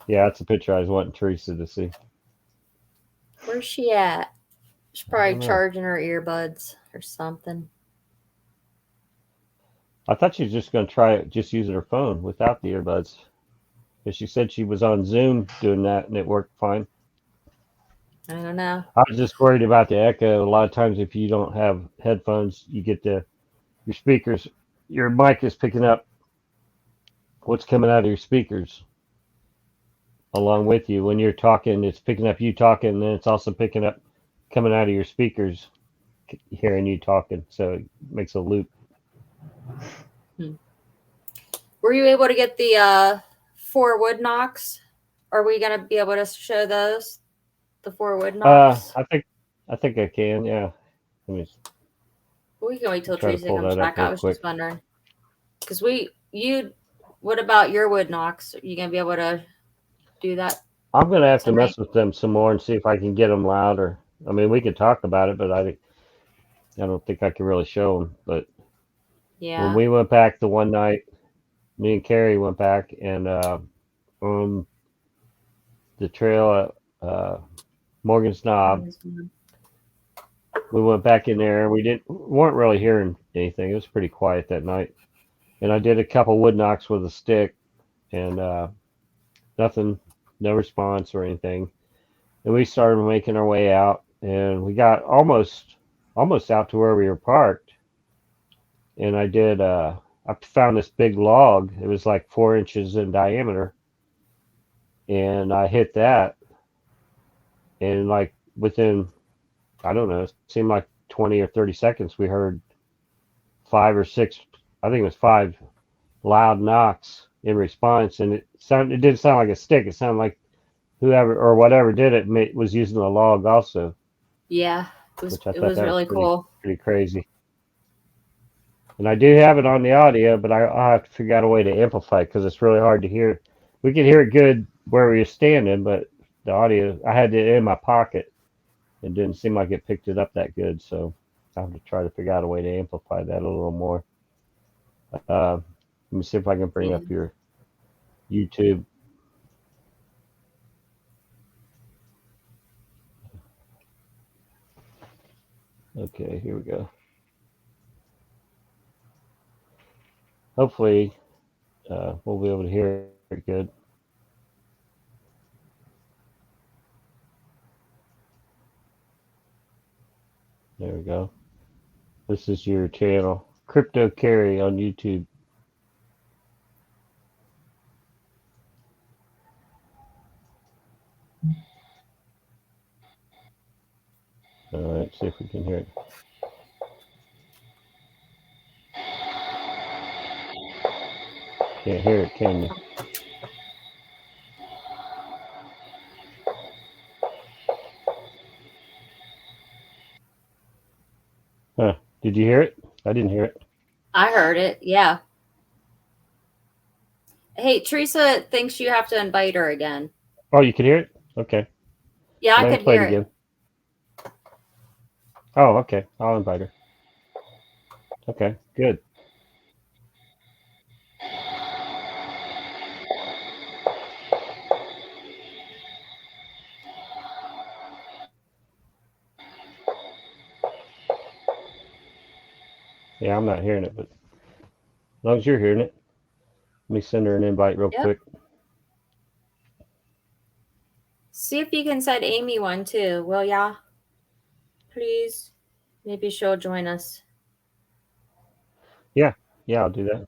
yeah, that's the picture I was wanting Teresa to see. Where's she at? She's I probably don't know. charging her earbuds or something. I thought she was just going to try it, just using her phone without the earbuds. Because she said she was on Zoom doing that and it worked fine. I don't know. I was just worried about the echo. A lot of times, if you don't have headphones, you get your speakers, your mic is picking up what's coming out of your speakers along with you. When you're talking, it's picking up you talking, and then it's also picking up coming out of your speakers, hearing you talking. So it makes a loop. Hmm. Were you able to get the 4 wood knocks? Are we gonna be able to show those? The 4 wood knocks? I think I can. Yeah. Let me We can wait till try to Teresa pull comes that up back. I real was quick. just wondering. Because what about your wood knocks? Are you gonna be able to do that I'm gonna have to tonight? mess with them some more and see if I can get them louder. I mean, we could talk about it, but I don't think I can really show them. But when Yeah. we went back the one night, me and Carrie went back and on the trail at Morgan's Knob, we went back in there and weren't really hearing anything. It was pretty quiet that night. And I did a couple wood knocks with a stick and nothing, no response or anything. And we started making our way out and we got almost out to where we were parked. And I found this big log. It was like 4 inches in diameter. And I hit that and like within, I don't know, it seemed like 20 or 30 seconds, we heard 5 or 6, I think it was 5 loud knocks in response, and it didn't sound like a stick. It sounded like whoever or whatever did it was using a log also, Yeah, which I it thought was that was really cool. pretty crazy. And I do have it on the audio, but I'll have to figure out a way to amplify it because it's really hard to hear. We could hear it good where we were standing, but the audio, I had it in my pocket. It didn't seem like it picked it up that good, so I have to try to figure out a way to amplify that a little more. Let me see if I can bring Yeah. up your YouTube. Okay, here we go. Hopefully, we'll be able to hear it good. There we go. This is your channel, Crypto Carrie on YouTube. All right, see if we can hear it. Can't hear it, can you? Huh. Did you hear it? I didn't hear it. I heard it. Yeah. Hey, Teresa thinks you have to invite her again. Oh, you could hear it? Okay. Yeah, I Let me could play it hear it. again. Oh, okay. I'll invite her. Okay, good. Yeah, I'm not hearing it, but as long as you're hearing it, let me send her an invite real Yep. quick. See if you can send Amy one too, will ya? Please. Maybe she'll join us. Yeah, yeah, I'll do that.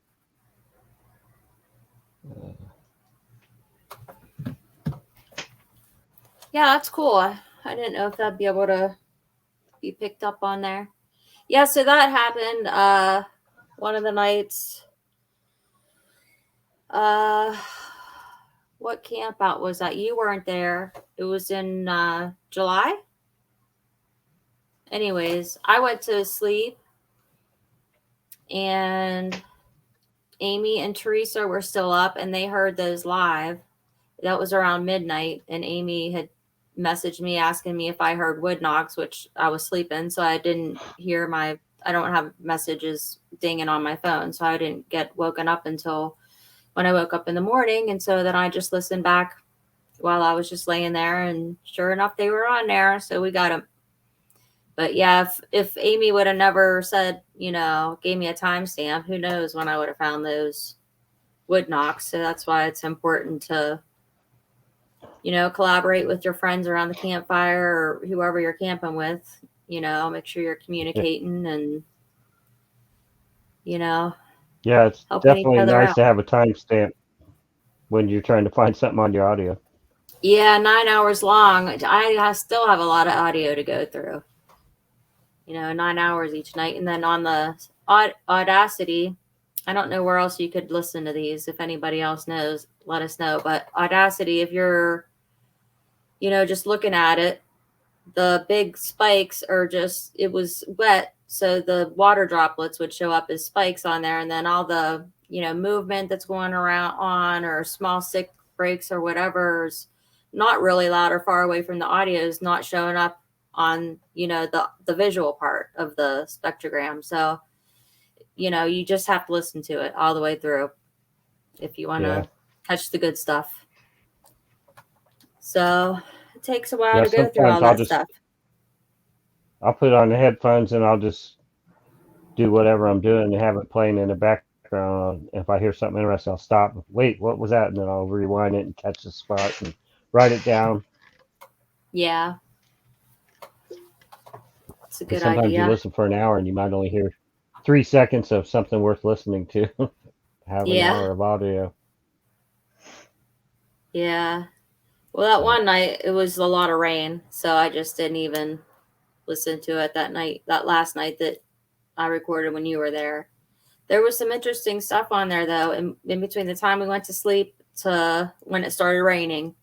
Yeah, that's cool. I didn't know if that'd be able to be picked up on there. Yeah, so that happened one of the nights. Uh what camp out was that? You weren't there. It was in July. Anyways, I went to sleep and Amy and Theresa were still up and they heard those live. That was around midnight, and Amy had messaged me asking me if I heard wood knocks, which I was sleeping, so I didn't hear I don't have messages dinging on my phone, so I didn't get woken up until when I woke up in the morning, and so then I just listened back while I was just laying there, and sure enough, they were on there, so we got them. But yeah, if Amy would have never said, gave me a timestamp, who knows when I would have found those wood knocks. So that's why it's important to, collaborate with your friends around the campfire or whoever you're camping with, make sure you're Yeah, communicating and, you know, yeah, it's helping each definitely other nice out. to have a timestamp when you're trying to find something on your audio. Yeah, 9 hours long. I still have a lot of audio to go through, 9 hours each night. And then on the Audacity, I don't know where else you could listen to these. If anybody else knows, let us know. But Audacity, if you're, just looking at it, the big spikes are just, it was wet. So the water droplets would show up as spikes on there. And then all the, movement that's going around on or small sick breaks or whatever's not really loud or far away from the audio is not showing up on, the visual part of the spectrogram. So, you just have to listen to it all the way through if you want Yeah, to catch the good stuff. So it takes a while yeah. to go through Sometimes all that stuff. I'll put on the headphones and I'll just do whatever I'm doing and have it playing in the background. If I hear something interesting, I'll stop. Wait, what was that? And then I'll rewind it and catch the spot and write it down. Yeah, it's a Because good sometimes you idea. listen for an hour and you might only hear 3 seconds of something worth listening to. Have an Yeah, hour of audio. yeah. Well, that So one night it was a lot of rain, so I just didn't even listened to it that night, that last night that I recorded when you were there. There was some interesting stuff on there, though, in between the time we went to sleep to when it started raining.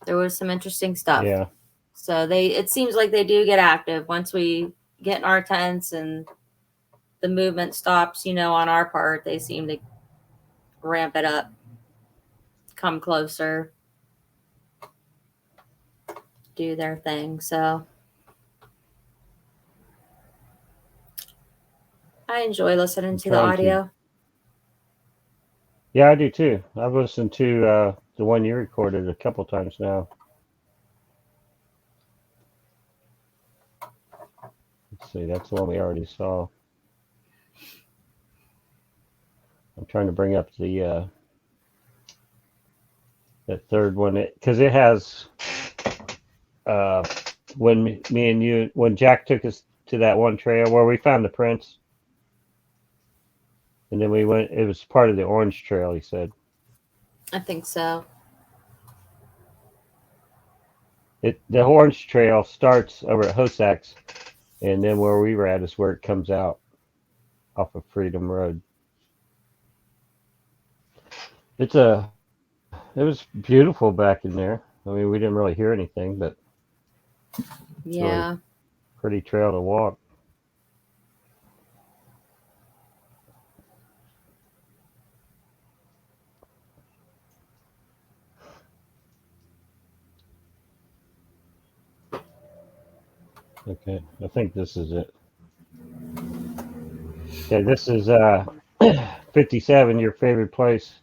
There was some interesting stuff. Yeah. So it seems like they do get active once we get in our tents and the movement stops, on our part. They seem to ramp it up, come closer, do their thing. So I enjoy listening I'm to the trying to. audio. Yeah, I do too. I've listened to the one you recorded a couple times now. Let's see, that's the one we already saw. I'm trying to bring up the that third one because it has when me and you when Jack took us to that one trail where we found the prints, and then we went. It was part of the Orange Trail. He said I think so. the Orange Trail starts over at Hosak's, and then where we were at is where it comes out off of Freedom Road. It was beautiful back in there. I mean, we didn't really hear anything, but it's really Yeah. pretty trail to walk. Okay, I think this is it. Okay, this is 57, your favorite place,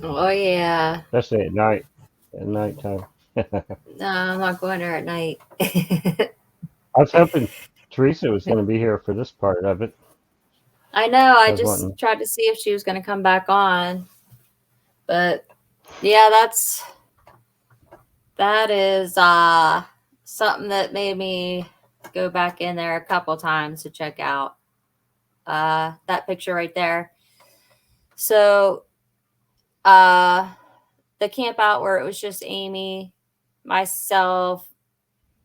Oh, yeah. especially at nighttime. I No, I'm not going there at night. was hoping Theresa was going to be here for this part of it. I know. I I was just wanting, tried to see if she was going to come back on. But yeah, that is something that made me go back in there a couple times to check out that picture right there. So the camp out where it was just Amy, myself,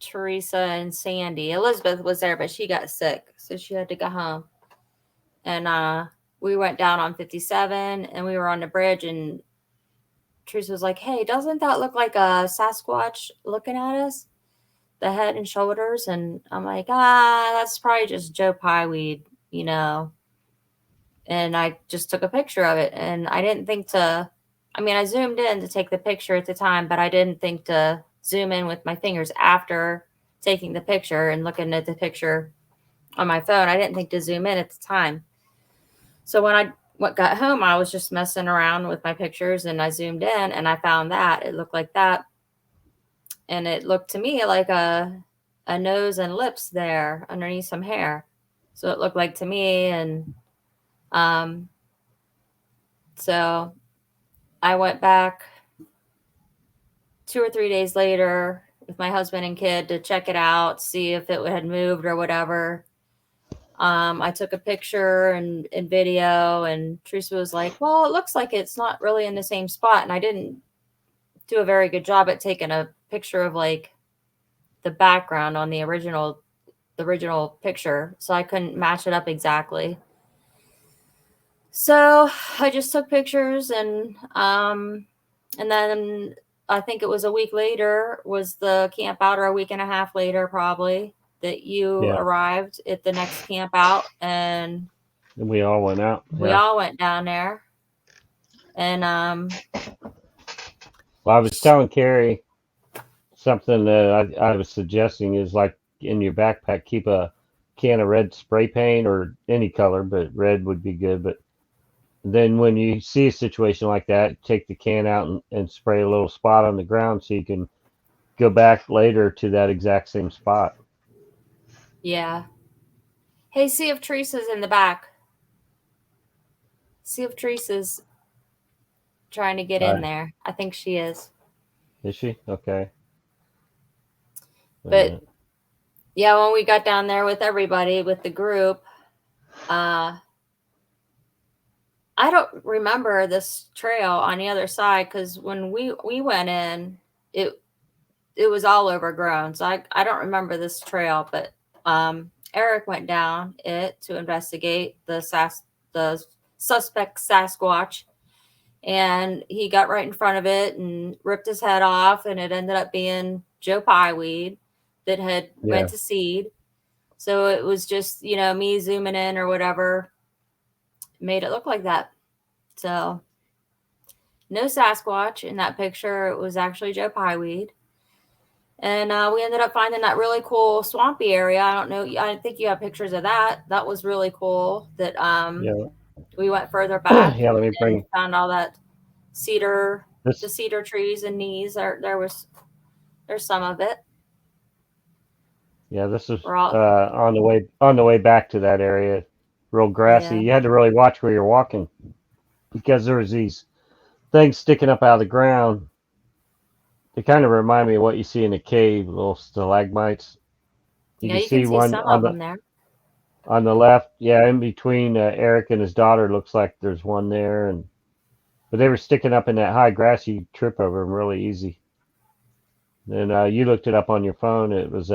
Theresa, and Sandy. Elizabeth was there, but she got sick, so she had to go home. And we went down on 57 and we were on the bridge, and Teresa was like, "Hey, doesn't that look like a Sasquatch looking at us? The head and shoulders." And I'm like, that's probably just Joe Pyeweed. And I just took a picture of it. And I didn't think to, I mean, I zoomed in to take the picture at the time, but I didn't think to zoom in with my fingers after taking the picture and looking at the picture on my phone. I didn't think to zoom in at the time. So when I got home, I was just messing around with my pictures and I zoomed in and I found that it looked like that. And it looked to me like a nose and lips there underneath some hair. So it looked like to me. And um, so I went back 2 or 3 days later with my husband and kid to check it out, see if it had moved or whatever. I took a picture and video, and Teresa was like, "Well, it looks like it's not really in the same spot." And I didn't do a very good job at taking a picture of like the background on the original picture, so I couldn't match it up exactly. So I just took pictures, and then I think it was a week later was the camp out, or a week and a half later probably, that you yeah, arrived at the next camp out, and and we all went out. we Yeah. all went down there. And Well, I was telling Carrie something that I was suggesting is like in your backpack, keep a can of red spray paint or any color, but red would be good. But then when you see a situation like that, take the can out and spray a little spot on the ground so you can go back later to that exact same spot. yeah. Hey, see if Teresa's in the back. See if Teresa's trying to get in there. I think she is. Is she? Okay. Wait a But minute. yeah, when we got down there with everybody, with the group, I don't remember this trail on the other side, because when we went in, it it was all overgrown. So I don't remember this trail, but Eric went down it to investigate the suspect Sasquatch, and he got right in front of it and ripped his head off, and it ended up being Joe Pyeweed that had Yeah. went to seed. So it was just, me zooming in or whatever made it look like that. So no Sasquatch in that picture. It was actually Joe Pyeweed. And we ended up finding that really cool swampy area. I don't know. I think you have pictures of that. That was really cool. That Yeah. we went further back Yeah. Let me and bring found all that cedar, the this. cedar trees and knees. There's some of it. Yeah, this is We're all on the way back to that area. Real grassy. yeah. You had to really watch where you're walking because there was these things sticking up out of the ground. They kind of remind me of what you see in a cave, little stalagmites. You Yeah, can you can see see one some of them there. on the left. Yeah, in between Eric and his daughter, looks like there's one there, and but they were sticking up in that high grass. You trip over them really easy. Then you looked it up on your phone. It was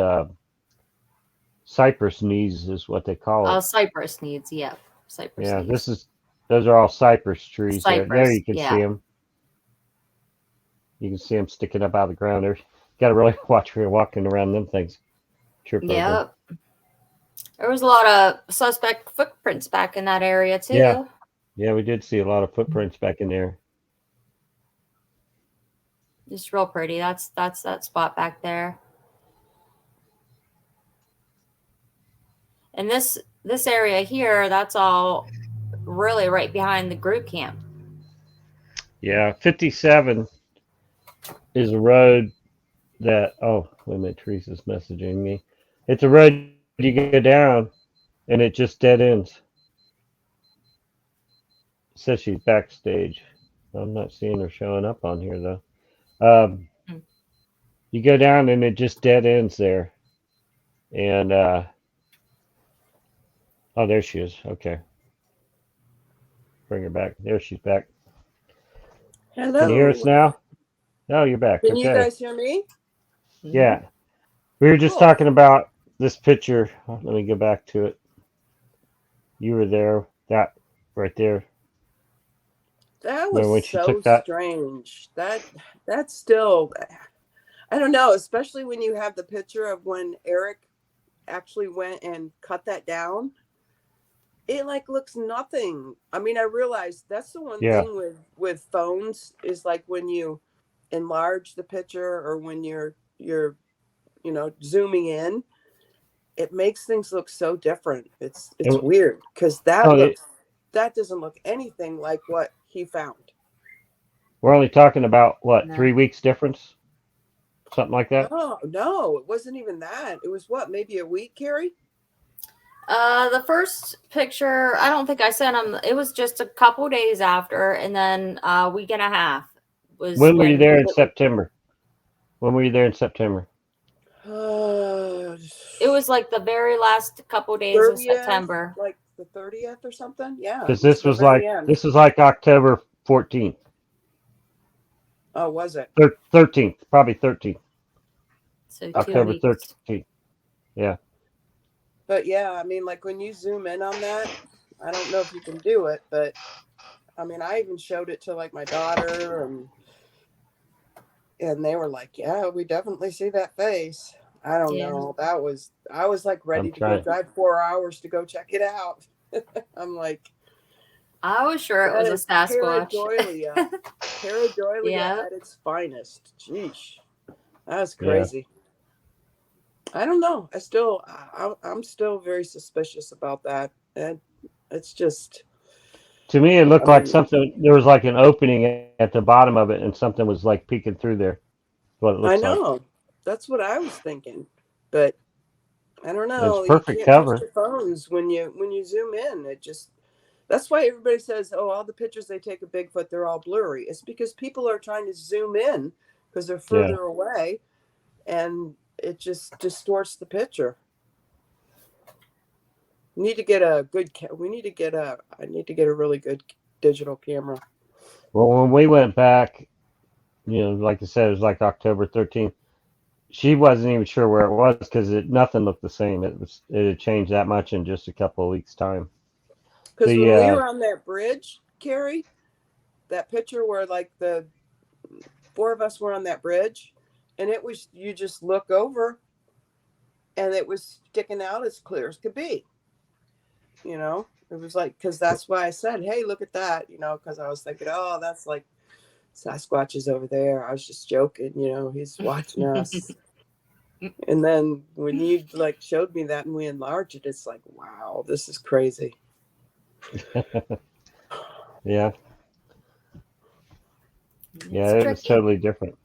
cypress knees is what they call Oh, it. cypress needs. Yep, cypress Yeah, needs. those are all cypress trees there. There Cypress. you can see Yeah. them. You can see them sticking up out of the ground. There, got to really watch where you're walking around them things. Trip over 'em. Yep. There was a lot of suspect footprints back in that area Yeah, too. yeah, we did see a lot of footprints back in there. Just real pretty. That's that spot back there. And this area here, that's all really right behind the group camp. Yeah, 57 is a road that. Oh, wait a minute, Teresa's messaging me. It's a road you go down, and it just dead ends. It says she's backstage. I'm not seeing her showing up on here though. Um, Hmm. you go down, and it just dead ends there. And oh, there she is. Okay, bring her back. There she's back. Can you hear us Hello. now? Oh, you're back. Can you Okay. guys hear me? Mm-hmm. Yeah. We were just Cool. talking about this picture. Let me go back to it. You were there. That right there. That was Remember when she so took that? strange. That's still, I don't know, especially when you have the picture of when Eric actually went and cut that down. It like looks nothing. I mean, I realized that's the one Yeah. thing with phones is like when you enlarge the picture or when you're zooming in, it makes things look so different. It's And, weird because oh, that doesn't look anything like what he found. we're only talking about what, No. 3 weeks difference? Something like that? No, it wasn't even that. It was what, maybe a week, Carrie? The first picture, I don't think I sent him. It was just a couple days after, and then a week and a half was When were you when there in September? When were you there in September? it was like the very last couple days of 30th, September. like the 30th or something. Yeah, it Because was the very end. this was like October 14th, Oh, was it? 13th, probably 13th, So 2 Okay. October weeks. 13th. Yeah. But yeah, I mean, like when you zoom in on that, I don't know if you can do it, but I mean, I even showed it to like my daughter and they were like, yeah, we definitely see that face. I don't Yeah. know. I was like ready I'm to go trying. drive 4 hours to go check it out. I'm like, I was sure it that was a is Sasquatch. pareidolia. Pareidolia Yeah. at its finest. Jeez, that's Yeah. crazy. I don't know. I'm still very suspicious about that. And it's just, To me, it I looked like mean, something. There was like an opening at the bottom of it, and something was like peeking through there. What it I looks like. know that's what I was thinking, but I don't It's know. You perfect can't trust cover. your phones when you zoom in. It just, that's why everybody says, oh, all the pictures they take of Bigfoot, they're all blurry. It's because people are trying to zoom in because they're Yeah. further away, and it just distorts the picture. We need to get a good. We need to get a. I need to get a really good digital camera. Well, when we went back, like I said, it was like October 13th. she wasn't even sure where it was because nothing looked the same. It had changed that much in just a couple of weeks' time. But Because when we yeah, were on that bridge, Carrie, that picture where like the four of us were on that bridge, and it was, you just look over and it was sticking out as clear as could be. You know, it was like, because that's why I said, hey, look at that, you know, because I was thinking, oh, that's like Sasquatch is over there. I was just joking, you know, he's watching us. And then when you like showed me that and we enlarged it, it's like, wow, this is crazy. yeah, yeah, It's it was tricky. totally different.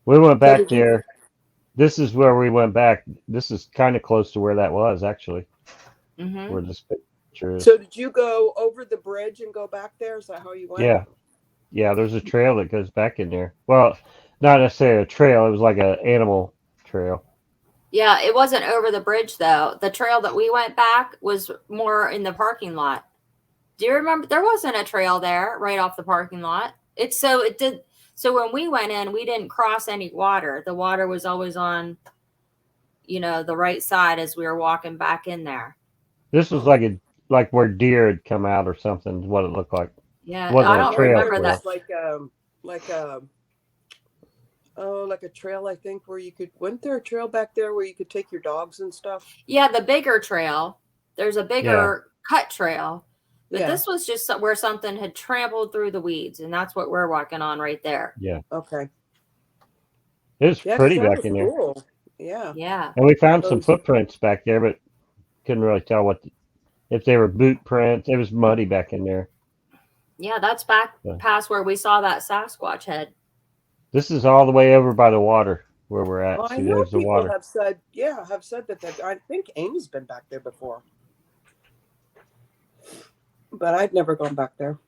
We went So back did you? there. This is where we went back. This is kind of close to where that was actually, Mm-hmm. where this picture is. So did you go over the bridge and go back there? Is that how you went? Yeah, yeah. There's a trail that goes back in there. Well, not necessarily a trail. It was like an animal trail. Yeah, it wasn't over the bridge though. The trail that we went back was more in the parking lot. Do you remember? There wasn't a trail there right off the parking lot. It's so it did. So when we went in, we didn't cross any water. The water was always on, the right side as we were walking back in there. This was Oh, like where deer had come out or something. Is what it looked like. It Yeah, I wasn't a oh, don't I trail thought remember it trail. that. was like oh, like a trail, I think, where you could, wasn't there a trail back there where you could take your dogs and stuff? Yeah, the bigger trail. There's a Yeah, bigger cut trail, but Yeah. this was just where something had trampled through the weeds, and that's what we're walking on right there. yeah. Okay. It was Yeah, because pretty that back was in there, cool. Yeah. Yeah, and we found some Those, footprints back there, but couldn't really tell if they were boot prints. It was muddy back in there. yeah, that's back So past where we saw that Sasquatch head. this is all the way over by the water where we're well, at. I See, know there's the people water. have said, yeah, have said that, I think Amy's been back there before, but I've never gone back there.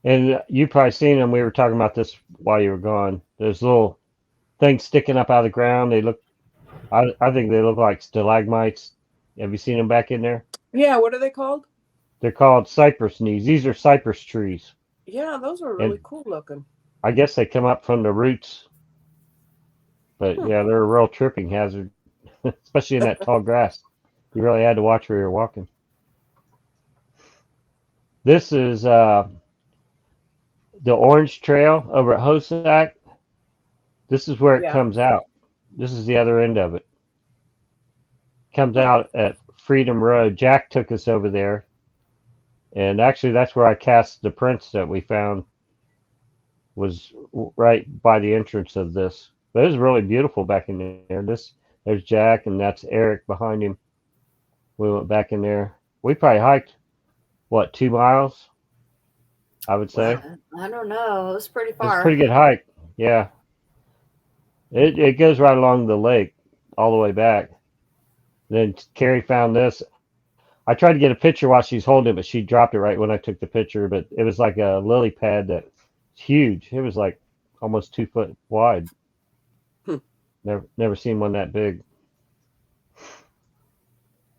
And you probably seen them. We were talking about this while you were gone. There's little things sticking up out of the ground. They look. I think they look like stalagmites. Have you seen them back in there? Yeah, what are they called? They're called cypress knees. These are cypress trees, Yeah, those are and really cool looking. I guess they come up from the roots. But Hmm. yeah, they're a real tripping hazard, especially in that tall grass. You really had to watch where you're walking. This is the Orange Trail over at Hosack. This is where it Yeah. comes out. This is the other end of it. Comes out at Freedom Road. Jack took us over there, and actually that's where I cast the prints that we found. Was right by the entrance of this. But it was really beautiful back in there. There's Jack, and that's Eric behind him. We went back in there. We probably hiked what 2 miles, I would say. Wow. I don't know. It was pretty It's a pretty far. good hike. Yeah, it goes right along the lake all the way back. Then Carrie found this. I tried to get a picture while she's holding it, but she dropped it right when I took the picture. But it was like a lily pad that's huge. It was like almost 2 foot wide. Hmm. Never seen one that big.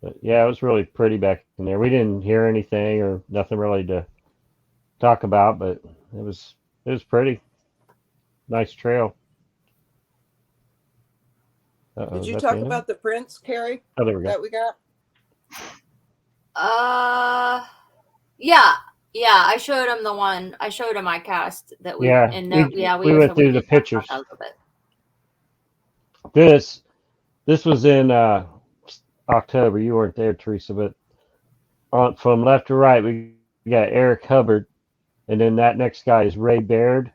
But yeah, it was really pretty back in there. We didn't hear anything or nothing really to talk about, but it was pretty nice trail. Did Is you that the talk end of it? about the prints, Carrie, Oh, there we go. that we got? Uh, yeah, yeah. I showed him the one. I showed him I cast that we Yeah, and there. we Yeah, we so went we through the did talk about pictures. that a little bit. This this was in October. You weren't there, Teresa, but from left to right, we got Eric Hubbard, and then that next guy is Ray Baird,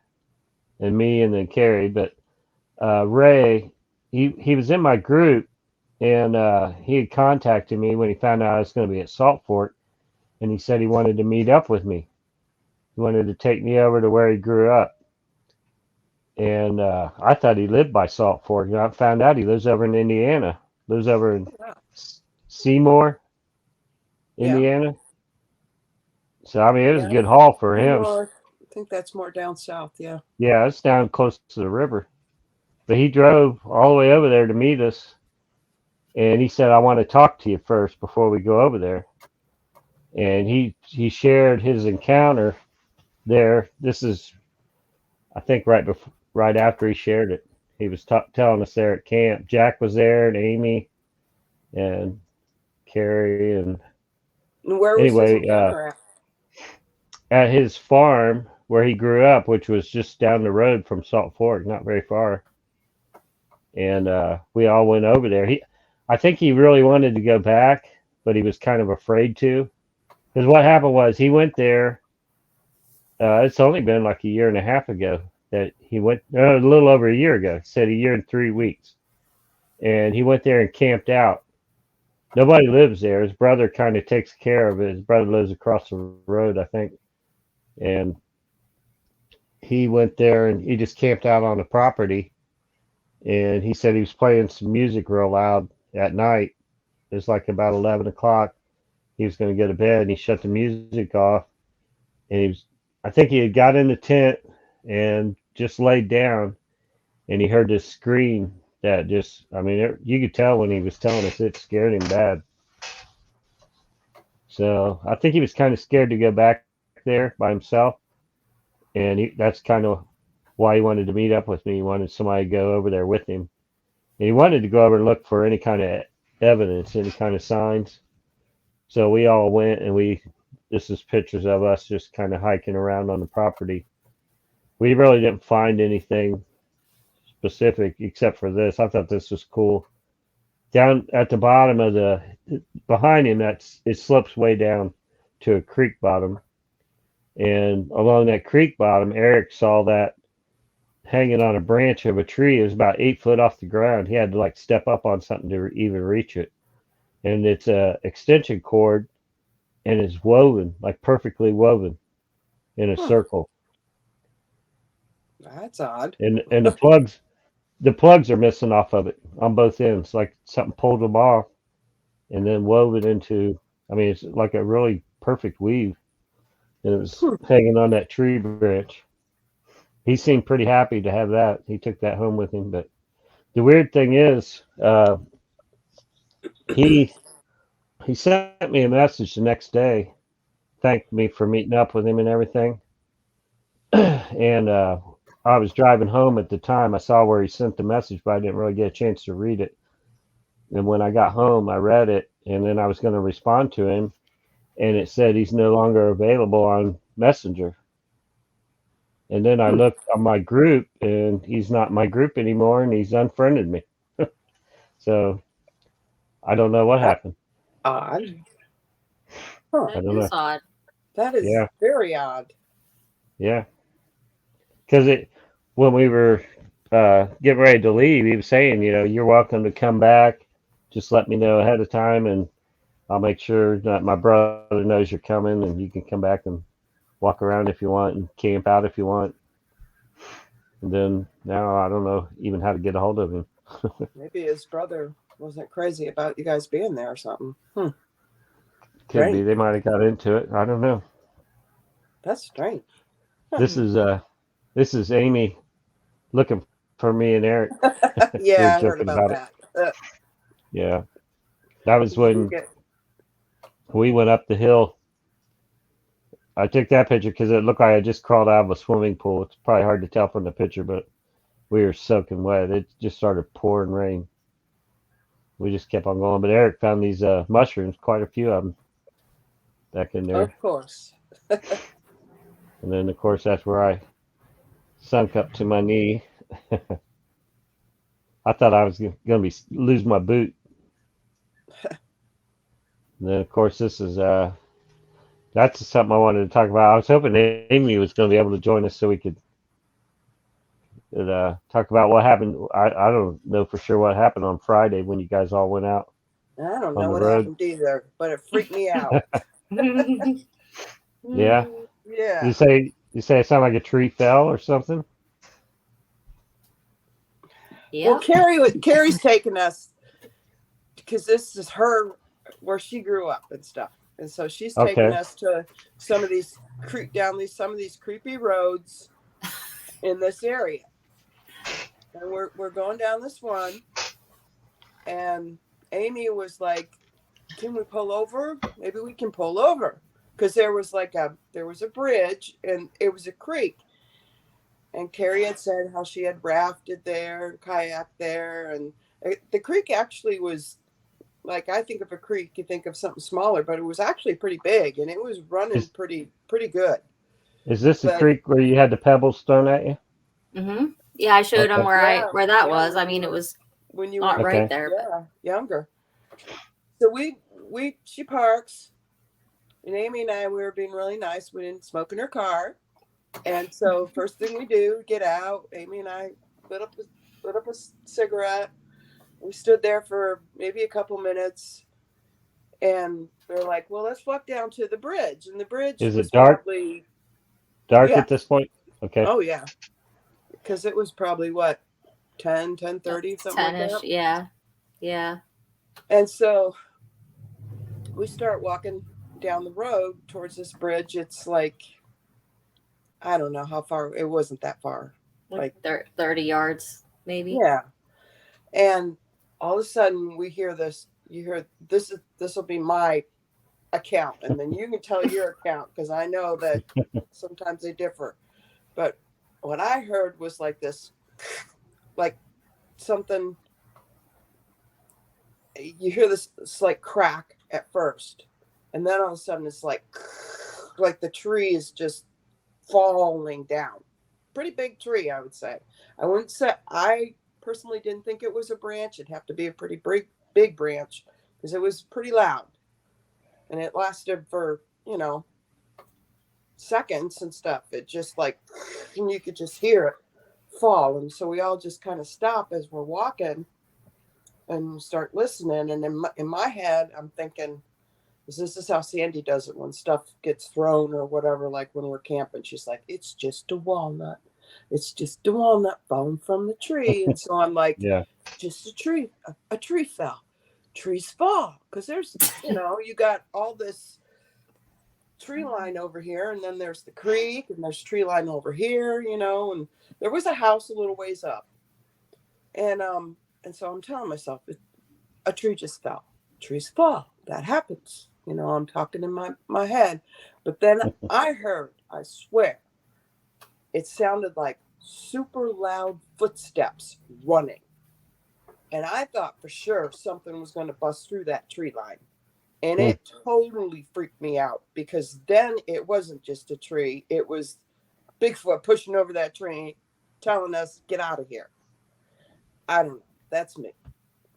and me, and then Carrie. But Ray, he was in my group, and he had contacted me when he found out I was going to be at Salt Fork, and he said he wanted to meet up with me. He wanted to take me over to where he grew up. And I thought he lived by Salt Fork. I found out he lives over in Indiana. Lives over in Oh, wow. Seymour, Yeah. Indiana. So I mean, it was a Yeah. good haul for him. More, I think that's more down south. Yeah. Yeah, it's down close to the river. But he drove all the way over there to meet us, and he said, "I want to talk to you first before we go over there." And he shared his encounter there. This is, I think, right after he shared it. He was telling us there at camp. Jack was there, and Amy, and Carrie, and And where was his anyway, encounter at? at his farm where he grew up, which was just down the road from Salt Fork, not very far. And we all went over there. I think he really wanted to go back, but he was kind of afraid to. Because what happened was he went there. It's only been like a year and a half ago that he went, a little over a year ago. He said a year and 3 weeks. And he went there and camped out. Nobody lives there. His brother kind of takes care of it. His brother lives across the road, I think. And he went there and he just camped out on the property. And he said he was playing some music real loud at night. It was like about 11 o'clock. He was going to go to bed and he shut the music off. And I think he had got in the tent and just laid down and he heard this scream that just, I mean, you could tell when he was telling us it scared him bad. So I think he was kind of scared to go back there by himself. And that's kind of why he wanted to meet up with me. He wanted somebody to go over there with him. And he wanted to go over and look for any kind of evidence, any kind of signs. So we all went and this is pictures of us just kind of hiking around on the property. We really didn't find anything specific except for this. I thought this was cool. Down at the bottom of behind him, it slips way down to a creek bottom. And along that creek bottom, Eric saw that hanging on a branch of a tree. It was about 8 foot off the ground. He had to like step up on something to even reach it. And it's a extension cord and it's woven, like perfectly woven in a circle. That's odd. And the plugs are missing off of it on both ends, like something pulled them off and then wove it into, I mean, it's like a really perfect weave. And it was hanging on that tree branch. He seemed pretty happy to have that. He took that home with him. But the weird thing is, he sent me a message the next day, thanked me for meeting up with him and everything. And I was driving home at the time. I saw where he sent the message, but I didn't really get a chance to read it. And when I got home, I read it, and then I was going to respond to him, and it said he's no longer available on Messenger. And then I looked on my group, and he's not in my group anymore, and he's unfriended me. So I don't know what happened. Odd. Huh. I That don't is know. odd. That is Yeah. very odd. Yeah, because when we were getting ready to leave, he was saying, you're welcome to come back. Just let me know ahead of time, and I'll make sure that my brother knows you're coming, and you can come back and walk around if you want and camp out if you want. And then now I don't know even how to get a hold of him. Maybe his brother wasn't crazy about you guys being there or something. Could Strange. be they might have got into it. I don't know. That's strange. This is Amy looking for me and Eric. We were Yeah, I heard joking about about it. that. Yeah, that was You when get- we went up the hill. I took that picture because it looked like I just crawled out of a swimming pool. It's probably hard to tell from the picture, but we were soaking wet. It just started pouring rain. We just kept on going. But Eric found these mushrooms, quite a few of them back in there. Of course. And then, of course, that's where I sunk up to my knee. I thought I was going to lose my boot. And then, of course, this is that's something I wanted to talk about. I was hoping Amy was going to be able to join us so we could talk about what happened. I don't know for sure what happened on Friday when you guys all went out I don't on know the what road. happened either, but it freaked me out. Yeah. Yeah. You say it sounded like a tree fell or something? Yeah. Well, Carrie's taking us because this is where she grew up and stuff, and so she's taking Okay. us to some of these creepy roads in this area, and we're going down this one, and Amy was like, "Can we pull over? Maybe we can pull over." Because there was a bridge and it was a creek. And Carrie had said how she had rafted there and kayaked there. And the creek actually was, like, I think of a creek, you think of something smaller, but it was actually pretty big and it was running Is pretty good. is this the But creek where you had the pebbles thrown at you? Mm-hmm. Yeah, I showed them Okay. where that was. I when mean, it was you not were right Okay. there, but younger. So she parks, and Amy and I, we were being really nice. We didn't smoke in her car. And so first thing we do, get out. Amy and I lit up a cigarette. We stood there for maybe a couple minutes, and they're like, "Well, let's walk down to the bridge." And the bridge Is was it dark? probably, Dark yeah, at this point? Okay. oh yeah, because it was probably what, 10:30, something like 10-ish. that. Yeah. Yeah. And so we start walking down the road towards this bridge. It's like, I don't know how far. It wasn't that far. Like 30 yards, maybe. Yeah. And all of a sudden we hear this. You hear this will be my account, and then you can tell your account, because I know that sometimes they differ. But what I heard was like this, like something. You hear this like crack at first, and then all of a sudden it's like the tree is just falling down. Pretty big tree, I would say. I wouldn't say, I personally didn't think it was a branch. It'd have to be a pretty big branch, because it was pretty loud, and it lasted for seconds and stuff. It just like, and you could just hear it fall. And so we all just kind of stop as we're walking and start listening. And in my head, I'm thinking, this is how Sandy does it when stuff gets thrown or whatever, like when we're camping. She's like, it's just a walnut. It's just a walnut falling from the tree. And so I'm like, Yeah. just a tree. A tree fell. Trees fall. Because there's, you got all this tree line over here, and then there's the creek, and there's tree line over here, and there was a house a little ways up. And so I'm telling myself, a tree just fell. Trees fall. That happens. I'm talking in my head. But then I heard, I swear, it sounded like super loud footsteps running. And I thought for sure something was going to bust through that tree line. And it totally freaked me out, because then it wasn't just a tree. It was Bigfoot pushing over that tree, telling us, get out of here. I don't know. That's me.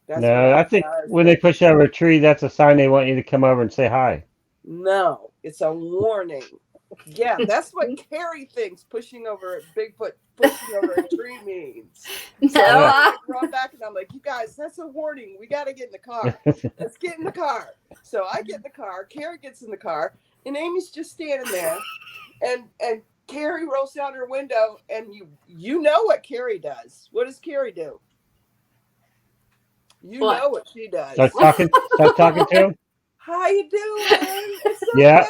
That's what No, I think when they push over a tree, that's a sign they want you to come over and say hi. No, it's a warning. Yeah, that's what Carrie thinks pushing over Bigfoot, pushing over a tree means. So No, I run back and I'm like, you guys, that's a warning. We got to get in the car. Let's get in the car. So I get in the car. Carrie gets in the car, and Amy's just standing there, and Carrie rolls down her window, and you know what Carrie does. What does Carrie do? You What? know what she does. Start talking to him. How you doing? It's okay. Yeah.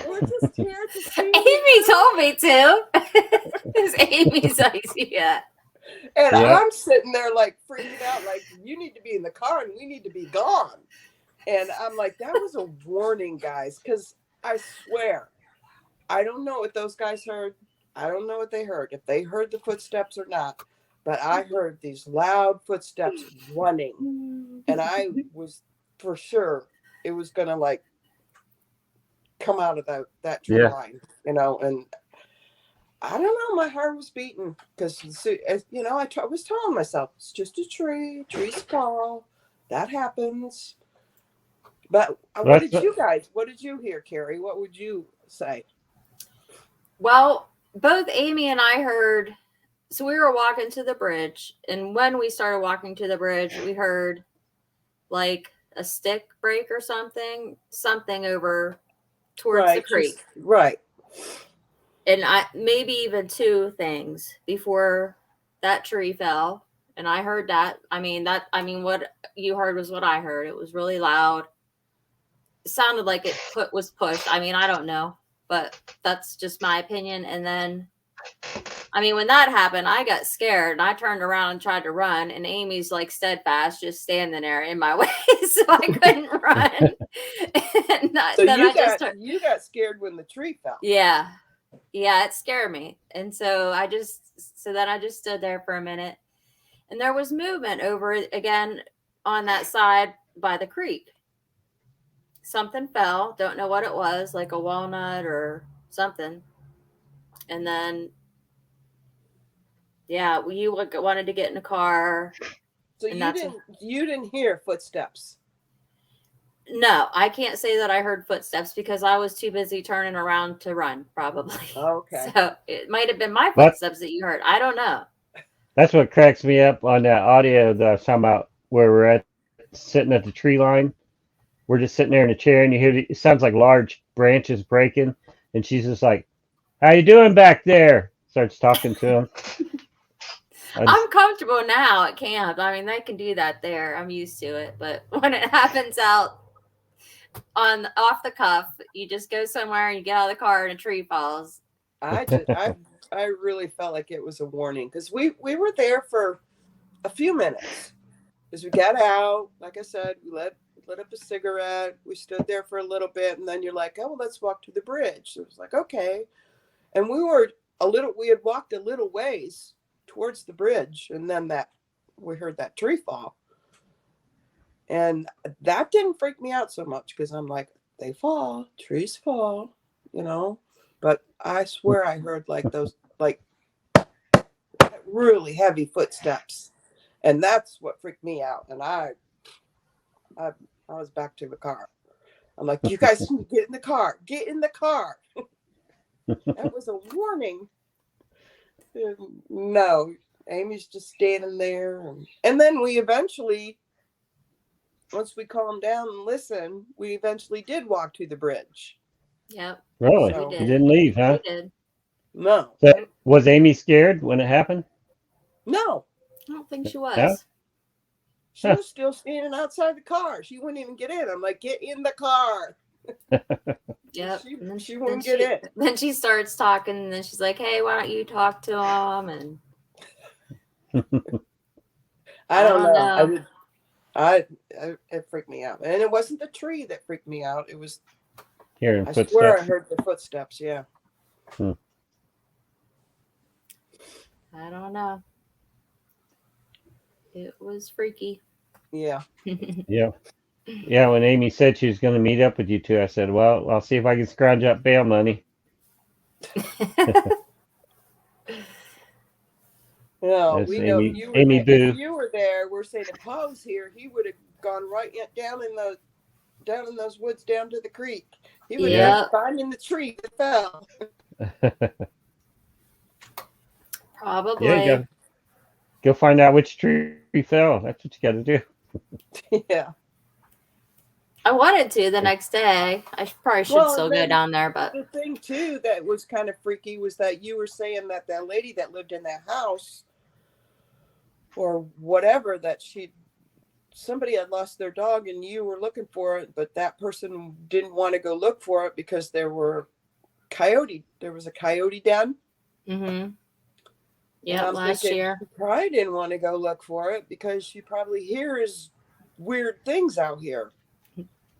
We're just here to see Amy told me to. It's Amy's idea. And Yeah. I'm sitting there like freaking out, like, you need to be in the car and we need to be gone. And I'm like, that was a warning, guys, because I swear, I don't know what those guys heard. I don't know what they heard, if they heard the footsteps or not. But I heard these loud footsteps running. And I was for sure it was going to like come out of that tree line, and I don't know, my heart was beating, because I was telling myself, it's just a tree, trees fall, that happens. But what did you hear, Carrie? What would you say? Well, both Amy and I heard, so we were walking to the bridge, and when we started walking to the bridge, we heard like a stick break or something over towards the creek. Right. And maybe even two things before that tree fell. And I heard that. What you heard was what I heard. It was really loud. It sounded like it was pushed. I don't know, but that's just my opinion. And then, when that happened, I got scared and I turned around and tried to run, and Amy's like steadfast, just standing there in my way, so I couldn't run. So you got scared when the tree fell. Yeah. Yeah, it scared me. And so then I just stood there for a minute, and there was movement over again on that side by the creek. Something fell, don't know what it was, like a walnut or something. And then, yeah, you wanted to get in the car, So and you didn't hear footsteps. no, I can't say that I heard footsteps because I was too busy turning around to run, probably. Okay. So it might have been my But footsteps that you heard. I don't know. that's what cracks me up on that audio that I was talking about, where we're at sitting at the tree line. We're just sitting there in a chair, and you hear it sounds like large branches breaking, and she's just like, "How you doing back there?" Starts talking to him. I'm comfortable now at camp. I mean, they can do that there. I'm used to it. But when it happens out on off the cuff, you just go somewhere and you get out of the car and a tree falls. I really felt like it was a warning because we were there for a few minutes because we got out. Like I said, we lit up a cigarette. We stood there for a little bit, and then you're like, "Oh, well, let's walk to the bridge." So it was like, okay, and we had walked a little ways towards the bridge, and then we heard that tree fall, and that didn't freak me out so much because I'm like, they fall, trees fall, you know. But I swear I heard like those like really heavy footsteps, and that's what freaked me out. And I was back to the car. I'm like, you guys need to get in the car. Get in the car. That was a warning. No, Amy's just standing there. And then we eventually, once we calmed down and listened, we eventually did walk to the bridge. Yep. Really? So, We You did. didn't leave, huh? We did. no. So, was Amy scared when it happened? No. I don't think she Yeah? was. She was still standing outside the car. She wouldn't even get in. I'm like, get in the car. Yep. She wouldn't get in. Then she starts talking, and then she's like, "Hey, why don't you talk to him?" And I don't know. know. It freaked me out. And it wasn't the tree that freaked me out. It was, Hearing I footsteps. swear I heard the footsteps. Yeah. I don't know. It was freaky. Yeah. Yeah. Yeah, when Amy said she was going to meet up with you two, I said, well, I'll see if I can scrounge up bail money. No, Yes, we know Amy- if you were Amy there. Boo. If you were there, we're saying if Paul's here, he would have gone right down in those woods down to the creek. He would Yeah. have been finding the tree that fell. Probably. Yeah, go find out which tree fell. That's what you got to do. Yeah. I wanted to the next day. I probably should Well, still and go then down there, but the thing too that was kind of freaky was that you were saying that lady that lived in that house or whatever, that somebody had lost their dog and you were looking for it, but that person didn't want to go look for it because there was a coyote den. Yeah, last year. She probably didn't want to go look for it because she probably hears weird things out here.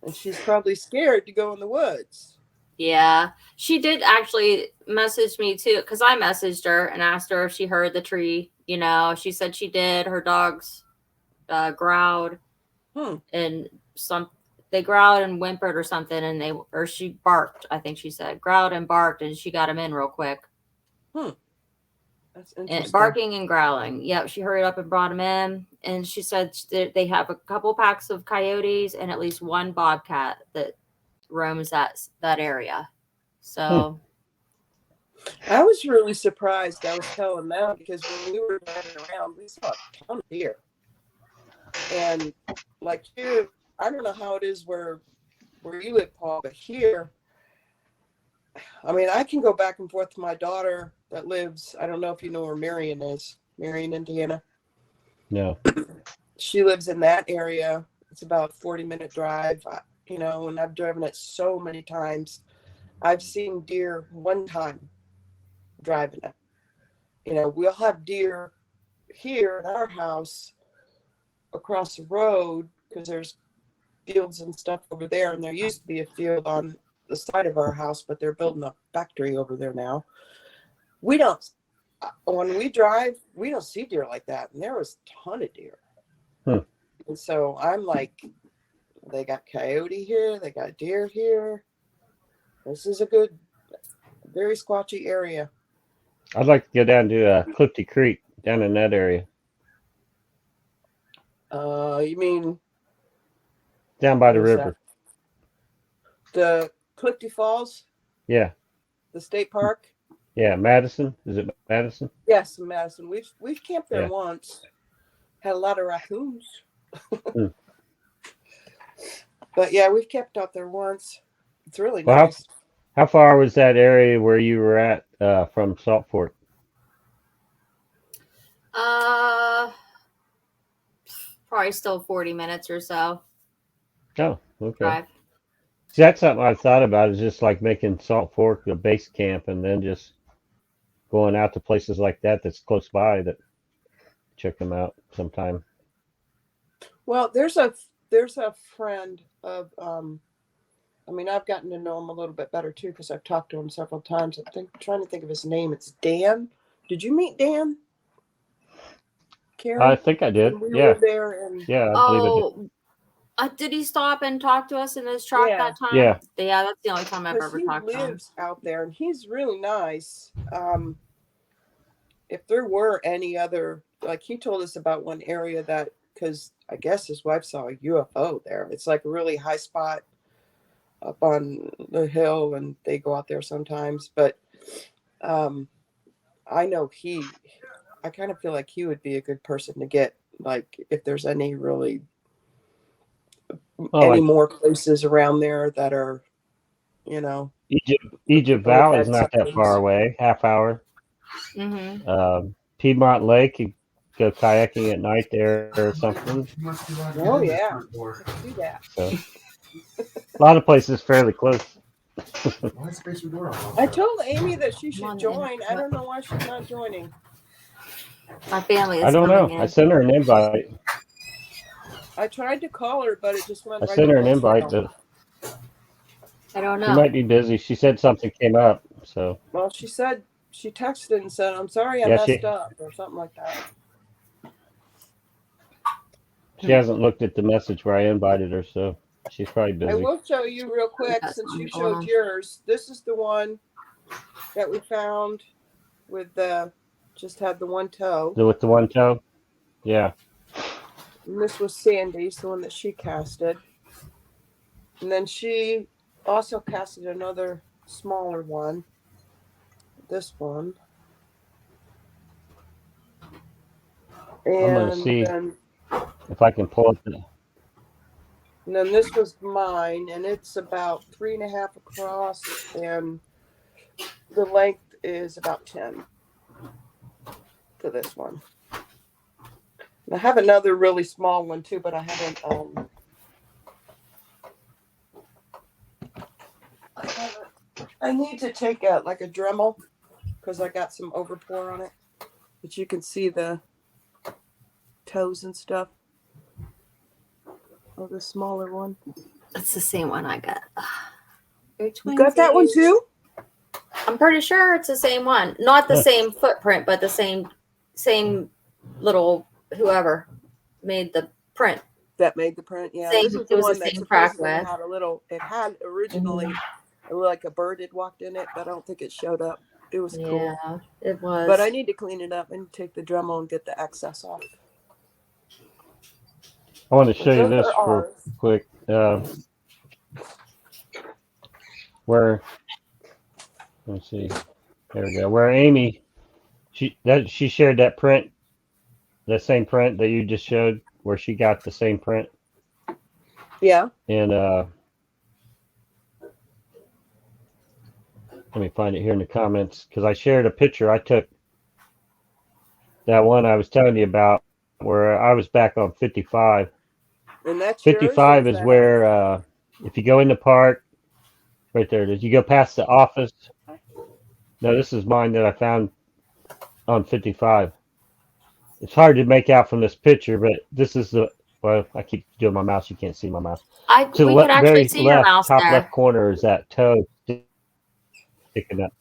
And she's probably scared to go in the woods. Yeah. She did actually message me too, because I messaged her and asked her if she heard the tree. You know, she said she did. Her dogs growled and they growled and whimpered or something, and she barked. I think she said growled and barked, and she got them in real quick. That's interesting. And barking and growling. Yep, she hurried up and brought them in, and she said they have a couple packs of coyotes and at least one bobcat that roams that area. So I was really surprised. I was telling them because when we were driving around, we saw a ton of deer. And like here, I don't know how it is where you live, Paul, but here, I mean, I can go back and forth to my daughter that lives, I don't know if you know where Marion is, Marion, Indiana. No. She lives in that area. It's about a 40-minute drive, and I've driven it so many times. I've seen deer one time driving it. We'll have deer here in our house across the road because there's fields and stuff over there, and there used to be a field on the side of our house, but they're building a factory over there now. We don't, when we drive, we don't see deer like that. And there was a ton of deer. And so I'm like, they got coyote here, they got deer here. This is a good, very squatchy area. I'd like to go down to Clifty Creek, down in that area. You mean Down by the where's river. that? The Clifty Falls, Yeah. the state park? Yeah. Madison. Is it Madison? Yes, in Madison. We've camped there Yeah. once. Had a lot of raccoons. Hmm. But yeah, we've camped out there once. It's really Well, nice. how far was that area where you were at from Salt Fork? Probably still 40 minutes or so Oh, okay. drive. See, that's something I thought about, is just like making Salt Fork a base camp and then just going out to places like that that's close by, that check them out sometime. Well, there's a friend of I mean, I've gotten to know him a little bit better too because I've talked to him several times. Trying to think of his name. It's Dan. Did you meet Dan? Carrie? I think I did. When we Yeah. were there, and Yeah, I believe I did. Did he stop and talk to us in his truck Yeah. that time? Yeah. Yeah, that's the only time I've because ever he talked to him. lives out there, and he's really nice. If there were any other, like he told us about one area that, because I guess his wife saw a UFO there. It's like a really high spot up on the hill, and they go out there sometimes. But I know I kind of feel like he would be a good person to get, like if there's any really any more places around there that are, Egypt people have Valley is had not that sightings. far away, half hour. Mm-hmm. Piedmont Lake, you go kayaking at night there or something. Oh yeah, let's do that. So a lot of places fairly close. I told Amy that she Come on should in. join. I don't know why she's not joining. My family is I don't know. coming in. I sent her an invite. I tried to call her, but it just went I right sent to her an invite, voicemail. but I don't she know. might be busy. She said something came up, so Well, she said she texted and said, "I'm sorry, I Yeah, messed up," or something like that. she hasn't looked at the message where I invited her, so she's probably I busy. will show you real quick Got since you something going showed on. yours. This is the one that we found with just had the one toe. With the one toe? Yeah. And this was Sandy's, the one that she casted. And then she also casted another smaller one. This one. I'm gonna And see then, if I can pull up and then this was mine, and it's about 3.5 across, and the length is about 10 to this one. And I have another really small one too, but I haven't. I need to take a Dremel because I got some overpour on it, but you can see the toes and stuff. Oh, the smaller one. That's the same one I got. You got that one too? I'm pretty sure it's the same one. Not the same footprint, but the same little whoever made the print. That made the print, yeah. Same- This is it the was one the that same crack supposedly with. had a little. It had originally like a bird had walked in it, but I don't think it showed up. It was cool. Yeah, it was. But I need to clean it up and take the Dremel and get the excess off. I want to show you Those this are real ours. quick. Where, let's see, there we go. Where Amy, she shared that print, the same print that you just showed, where she got the same print. Yeah. And let me find it here in the comments, because I shared a picture. I took that one I was telling you about, where I was back on 55. And that's yours, 55 or is that where, if you go in the park, right there it is. You go past the office. No, this is mine that I found on 55. It's hard to make out from this picture, but this is Well, I keep doing my mouse. You can't see my mouse. I To the we could actually very see your left, mouse top there. left corner is that toe sticking up.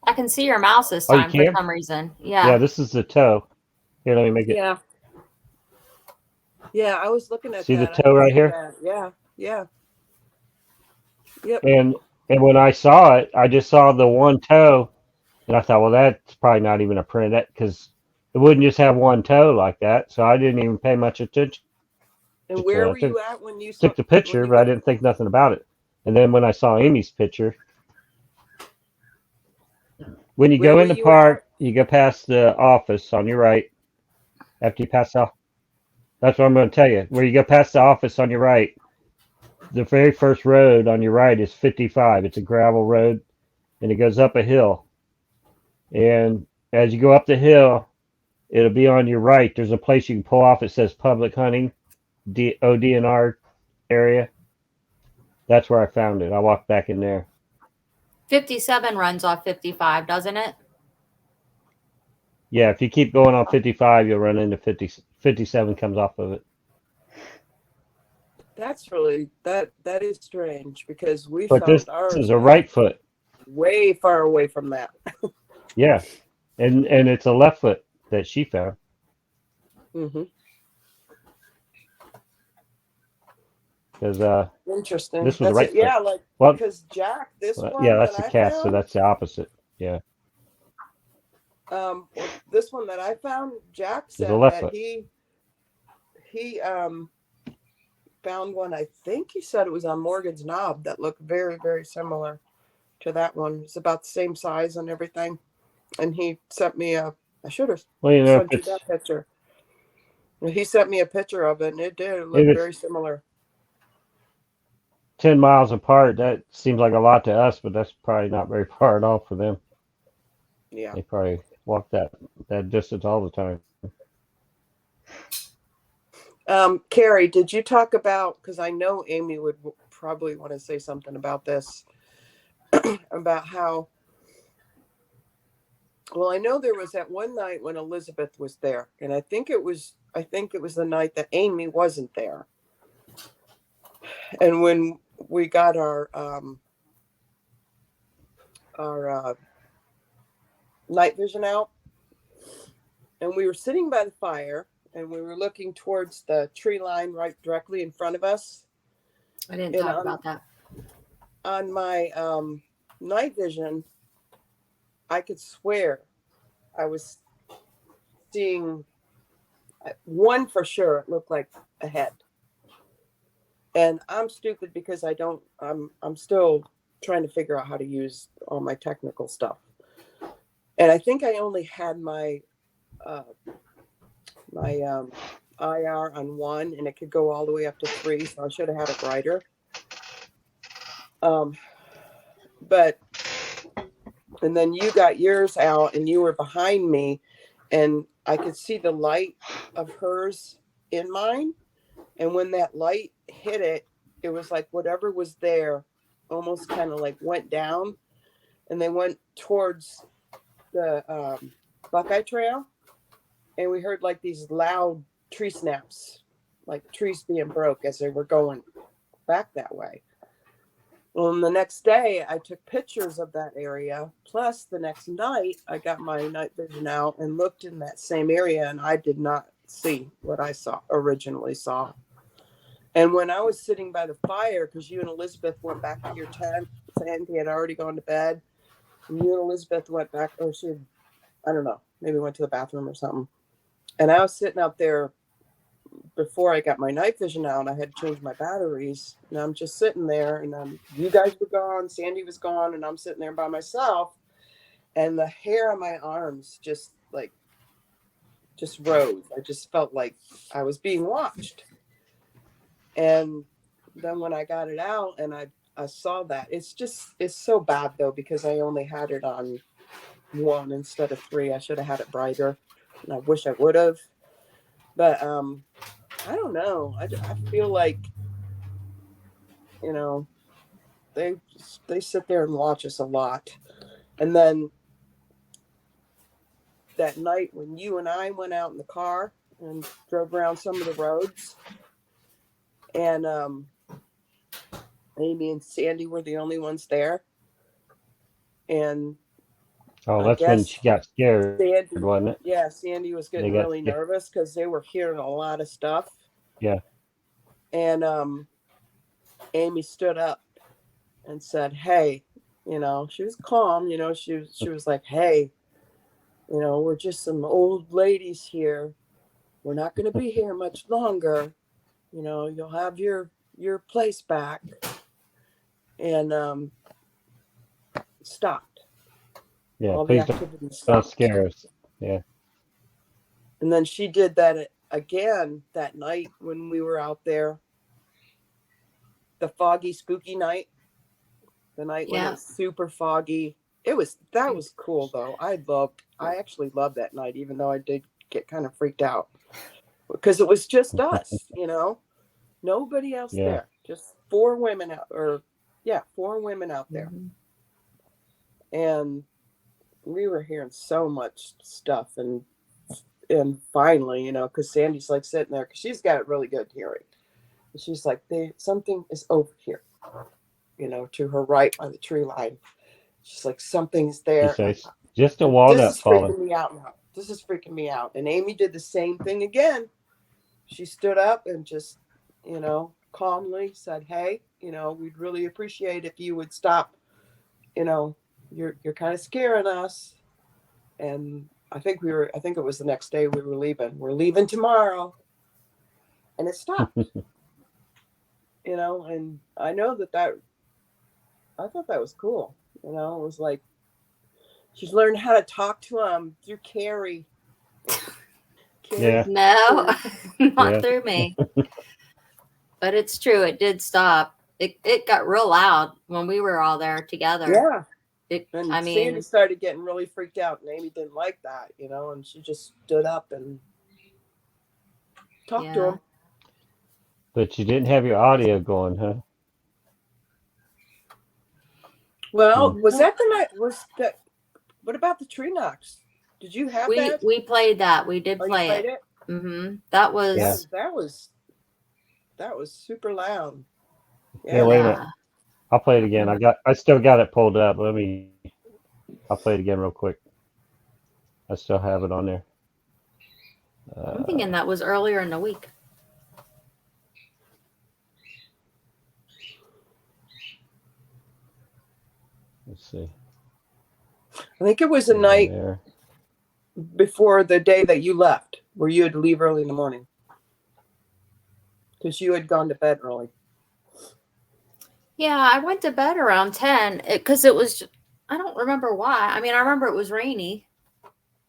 I can see your mouse this Oh, you time for can? some reason. Yeah, Yeah. this is the toe. Here, let me make it. Yeah. Yeah, I was looking at See the that. I toe could right see here? that. Yeah. Yeah. Yep. And when I saw it, I just saw the one toe, and I thought, well, that's probably not even a print, because it wouldn't just have one toe like that. So I didn't even pay much attention And to where it. were you at when you saw Took the when picture, you but I got didn't think nothing about it. And then when I saw Amy's picture, when you where go were in the you at? park, you go past the office on your right. After you pass off, that's what I'm going to tell you. Where you go past the office on your right, the very first road on your right is 55. It's a gravel road, and it goes up a hill. And as you go up the hill, it'll be on your right. There's a place you can pull off. It says public hunting, ODNR area. That's where I found it. I walked back in there. 57 runs off 55, doesn't it? Yeah, if you keep going on 55, you'll run into 50. 57 comes off of it. That's really that is strange because we But this found ours is a right foot. way far away from that. Yeah, and it's a left foot that she found. Mm-hmm. Because Interesting. this was a That's right it. foot. Yeah, like Well, because Jack, this yeah, one that that's a I cast, so found, that's the opposite. Yeah, well, this one that I found, Jack is a said left that foot. he found one. I think he said it was on Morgan's Knob that looked very, very similar to that one. It's about the same size and everything. And he sent me I should have Well, you know, if sent you it's that picture. He sent me a picture of it, and it did look if it's very similar. 10 miles apart, that seems like a lot to us, but that's probably not very far at all for them. Yeah. They probably walk that distance all the time. Carrie, did you talk about, because I know Amy would probably want to say something about this, about how, well, I know there was that one night when Elizabeth was there, and I think it was the night that Amy wasn't there. And when we got our night vision out, and we were sitting by the fire, and we were looking towards the tree line right directly in front of us. I didn't And talk about that. on my night vision, I could swear I was seeing one for sure. It looked like a head. And I'm stupid because I'm still trying to figure out how to use all my technical stuff. And I think I only had my IR on 1, and it could go all the way up to 3, so I should have had it brighter. But and then you got yours out, and you were behind me, and I could see the light of hers in mine. And when that light hit it, it was like whatever was there almost kind of like went down, and they went towards the Buckeye Trail, and we heard like these loud tree snaps, like trees being broke as they were going back that way. Well, the next day I took pictures of that area. Plus the next night I got my night vision out and looked in that same area, and I did not see what I originally saw. And when I was sitting by the fire, because you and Elizabeth went back to your tent, Sandy had already gone to bed, and you and Elizabeth went back, or she had, I don't know, maybe went to the bathroom or something. And I was sitting out there before I got my night vision out. I had to change my batteries, and I'm just sitting there, and you guys were gone, Sandy was gone, and I'm sitting there by myself, and the hair on my arms just rose. I just felt like I was being watched. And then when I got it out and I saw that, it's so bad though, because I only had it on 1 instead of 3. I should have had it brighter, and I wish I would have. But I don't know. I feel like, they sit there and watch us a lot. And then that night when you and I went out in the car and drove around some of the roads, And Amy and Sandy were the only ones there. And Oh, I that's when guess she got scared, Sandy, wasn't it? yeah, Sandy was They getting got really scared. nervous because they were hearing a lot of stuff. Yeah. And Amy stood up and said, "Hey," she was calm. She was like, "Hey, we're just some old ladies here. We're not going to be here much longer. You'll have your place back." And stopped. Yeah. All the Please activity don't stopped. scare us. Yeah. And then she did that again that night when we were out there. The foggy, spooky night. The night when it Yeah. was super foggy. That was cool though. I actually loved that night, even though I did get kind of freaked out. Because it was just us, nobody else Yeah. there. Just 4 women out there. Mhm. And we were hearing so much stuff, and finally, because Sandy's like sitting there, because she's got really good hearing. And she's like, something is over here, to her right by the tree line. She's like, something's She there. says, just a This walnut is falling. freaking me out now. This is freaking me out. And Amy did the same thing again. She stood up and just, calmly said, "Hey, we'd really appreciate if you would stop. You're kind of scaring us." And I think it was the next day we were leaving. We're leaving tomorrow. And it stopped. And I know I thought that was cool. It was like she's learned how to talk to him through Carrie. Yeah. No, not Yeah. through me. But it's true. It did stop. It got real loud when we were all there together. Yeah. I And mean, Sandy started getting really freaked out, and Amy didn't like that, and she just stood up and talked to yeah. him. But you didn't have your audio going, huh? Well, Hmm. was that the night? What about the tree knocks? Did you have that? We played that. We did Oh, you play played it. it? Mm-hmm. That was Yeah. That was super loud. Yeah. Yeah. Wait a minute. yeah. I'll play it again. I still got it pulled up. I'll play it again real quick. I still have it on there. I'm thinking that was earlier in the week. Let's see. I think it was a night There. before the day that you left, where you had to leave early in the morning. Because you had gone to bed early. Yeah, I went to bed around 10 because it was. I don't remember why. I mean, I remember it was rainy,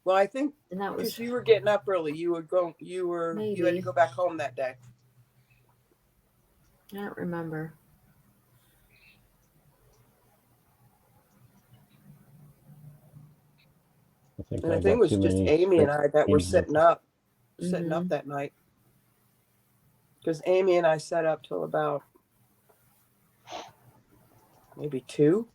Well, I think and that was because you were getting up early, you had to maybe. go back home that day. I don't remember. And I I think it got was too just many Amy and I that were screens sitting open. up that night. Because Amy and I sat up till about maybe 2.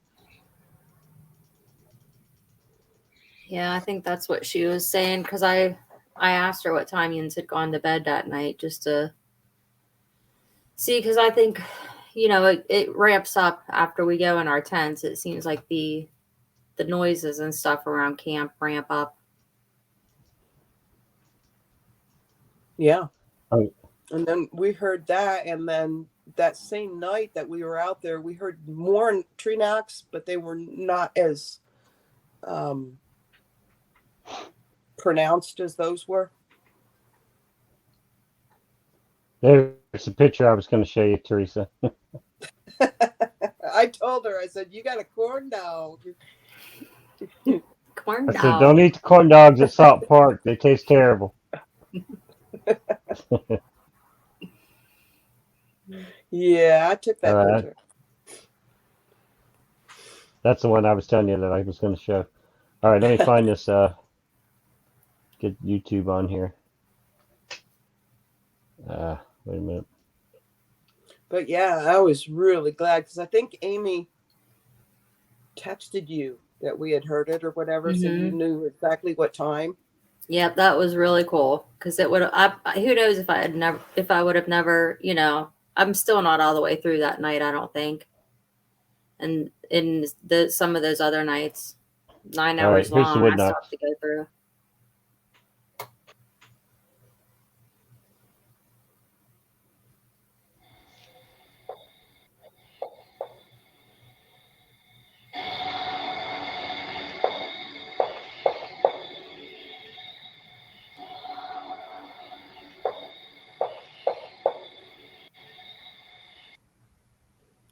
Yeah, I think that's what she was saying because I asked her what time Yins had gone to bed that night just to see, because I think it ramps up after we go in our tents. It seems like the noises and stuff around camp ramp up. Yeah. Oh, And then we heard that, and then that same night that we were out there, we heard more tree knocks, but they were not as pronounced as those were. there's a picture I was going to show you, Theresa. I told her, I said, "You got a corn dog." Corn I dog. said, don't eat the corn dogs at Salt Park. They taste terrible. Yeah, I took that All right. picture. That's the one I was telling you that I was going to show. All right, let me find this. Get YouTube on here. Wait a minute. But yeah, I was really glad because I think Amy texted you that we had heard it or whatever, so you knew exactly what time. Yep, that was really cool because it would. Who knows if I would have never, I'm still not all the way through that night, I don't think. And in some of those other nights, 9 All right, hours here's the long, wood I still knots. have to go through.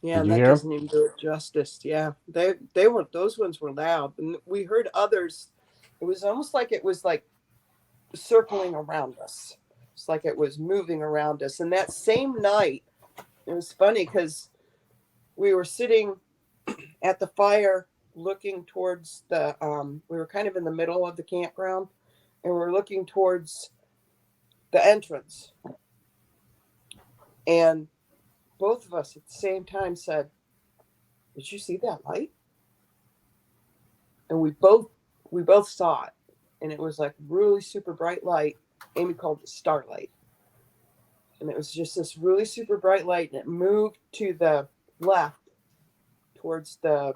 Yeah, Did and you that hear them? doesn't even do it justice. Yeah, they were, those ones were loud, and we heard others. It was almost like it was like circling around us. It's like it was moving around us. And that same night, it was funny because we were sitting at the fire looking towards the we were kind of in the middle of the campground, and we're looking towards the entrance, and both of us at the same time said, "Did you see that light?" And we both saw it, and it was like really super bright light. Amy called it starlight, and it was just this really super bright light, and it moved to the left towards the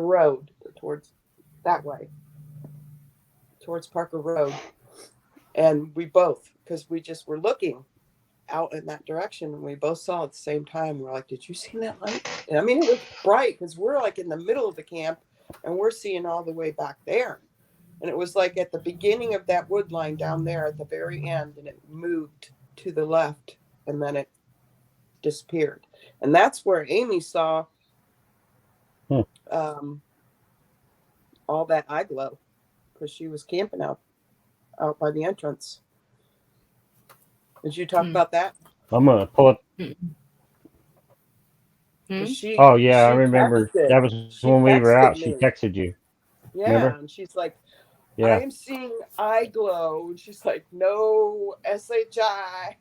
road, towards that way, towards Parker Road. And we both, because we just were looking out in that direction, and we both saw at the same time. We're like, "Did you see that light?" And I mean, it was bright because we're like in the middle of the camp, and we're seeing all the way back there. And it was like at the beginning of that wood line down there at the very end, and it moved to the left, and then it disappeared. And that's where Amy saw um, all that eye glow, because she was camping out by the entrance. Did you talk about that? I'm gonna pull up. She Oh yeah, I she remember. texted That was she when we were out. texted She me. texted you. Yeah, Remember? and she's like, "I Yeah. am seeing eye glow." And she's like, "No SHI."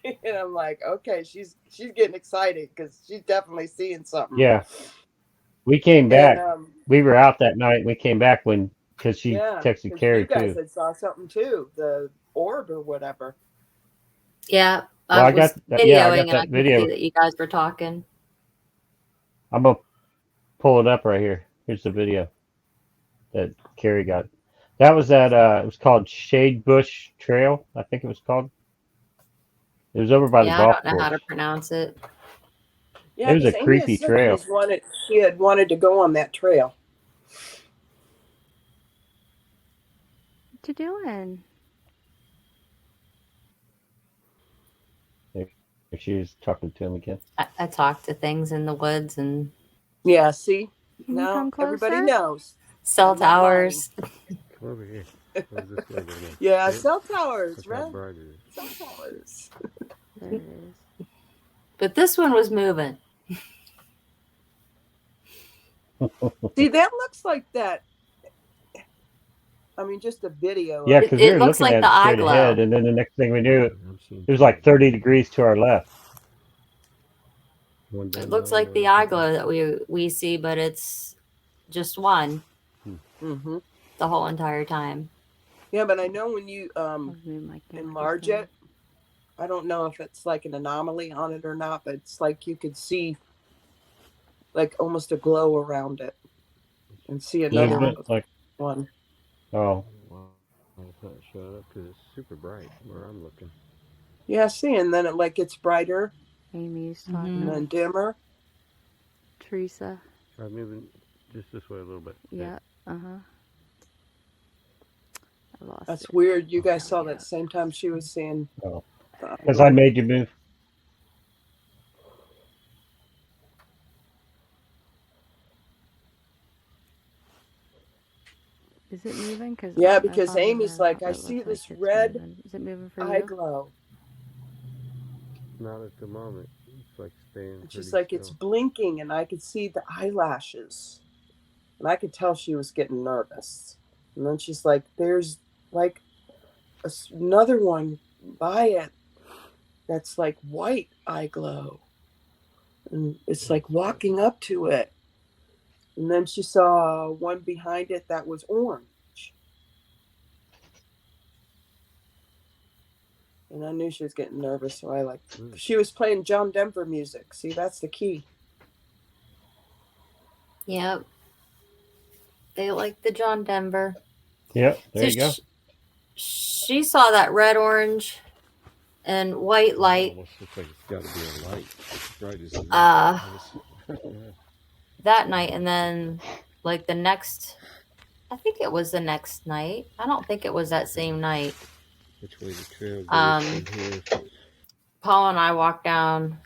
And I'm like, "Okay, she's getting excited because she's definitely seeing something." Yeah. We came And back. We were out that night. We came back because she yeah, texted because you Carrie guys too. had saw something too, the orb or whatever. Yeah, Well, I was I got videoing and I that could see video. that you guys were talking. I'm gonna pull it up right here. Here's the video that Carrie got. That was at it was called Shade Bush Trail, I think it was called. It was over by the Yeah, I golf don't know how course. to pronounce it. It Yeah, was a because Amy had creepy said trail. she had wanted to go on that trail. What you doing? She was talking to him again. I talk to things in the woods and Yeah, see, Can you now come everybody closer? knows. cell I'm not lying. towers. Come over here. Where's this guy going in? Yeah, See it? cell towers, Look how right? bright it is. Cell towers. There it is. But this one was moving. See, that looks like that. I mean, just a video. Yeah, Of because we It were looks looking like at the it eye straight ahead, glow. and then the next thing we knew, I'm seeing it was two. like 30 degrees to our left. One down It the looks line, like the one eye up the glow that we see, but it's just one Mm-hmm. the whole entire time. Yeah, but I know when you I'll move my camera enlarge just a it, I don't know if it's like an anomaly on it or not, but it's like you could see like almost a glow around it, and see another Movement, like, one. oh, Wow. It's not showing up because it's super bright where I'm looking. Yeah, see, and then it like gets brighter Amy's Mhm. talking and then to dimmer. Theresa. Try moving just this way a little bit. Yep. Uh-huh. I lost That's it. weird. You guys There saw we that go. same time she was seeing. oh. the Because I made you move. Is it moving? Cause I Yeah, don't know if because I'm Amy's moving, like, but I it see looks this like it's red moving. Is it moving for eye you? glow. Not at the moment. It's like staying And pretty she's like, it's still. blinking, and I could see the eyelashes. And I could tell she was getting nervous. And then she's like, there's like another one by it that's like white eye glow. And it's like walking up to it. And then she saw one behind it that was orange. And I knew she was getting nervous, so she was playing John Denver music. See, that's the key. Yep. They like the John Denver. Yep, there So you go. she saw that red, orange, and white light Almost looks like it's got to be a light. It's bright as a that night, and then like the next, I think it was the next night. I don't think it was that same night. Which way the trail goes Um, from here? Paul and I walked down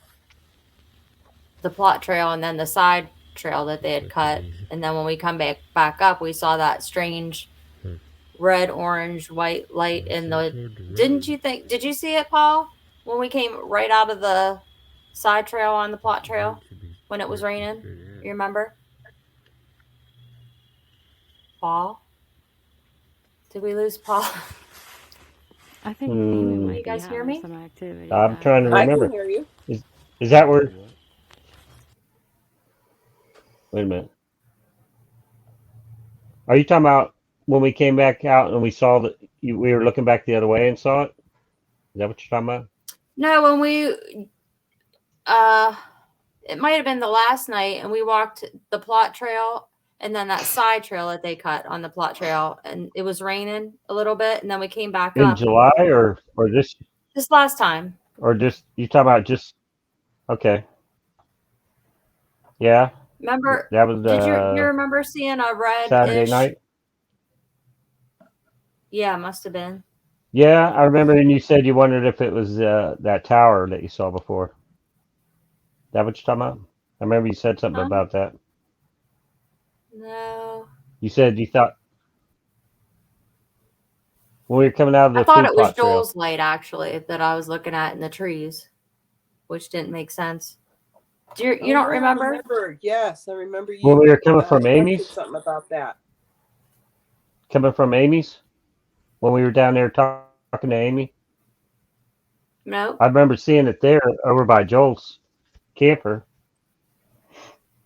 the plot trail and then the side trail that they had cut, and then when we come back up, we saw that strange red, orange, white light in the. Did you see it, Paul? When we came right out of the side trail on the plot trail when it was raining, you remember? Paul? Did we lose Paul? I think Amy Hmm. might You be guys hear having me? some activity. I'm trying to I remember. can hear you. Is that where? Wait a minute. Are you talking about when we came back out and we saw that we were looking back the other way and saw it? Is that what you're talking about? No, when we it might have been the last night, and we walked the plot trail and then that side trail that they cut on the plot trail, and it was raining a little bit, and then we came back In up July or this last time. just you talking about just okay? Yeah, Remember? that was Did you remember seeing a Saturday red-ish? night. Yeah, must have been. Yeah, I remember, and you said you wondered if it was that tower that you saw before. Is that what you're talking about? I remember you said something about that. No. You said you thought when we were coming out of I the thought food it was plot trail. Joel's light, actually, that I was looking at in the trees, which didn't make sense. You don't I remember? Yes, I remember you. When we were coming from mentioned Amy's, something about that. when we were down there talking to Amy, No. I remember seeing it there over by Joel's camper.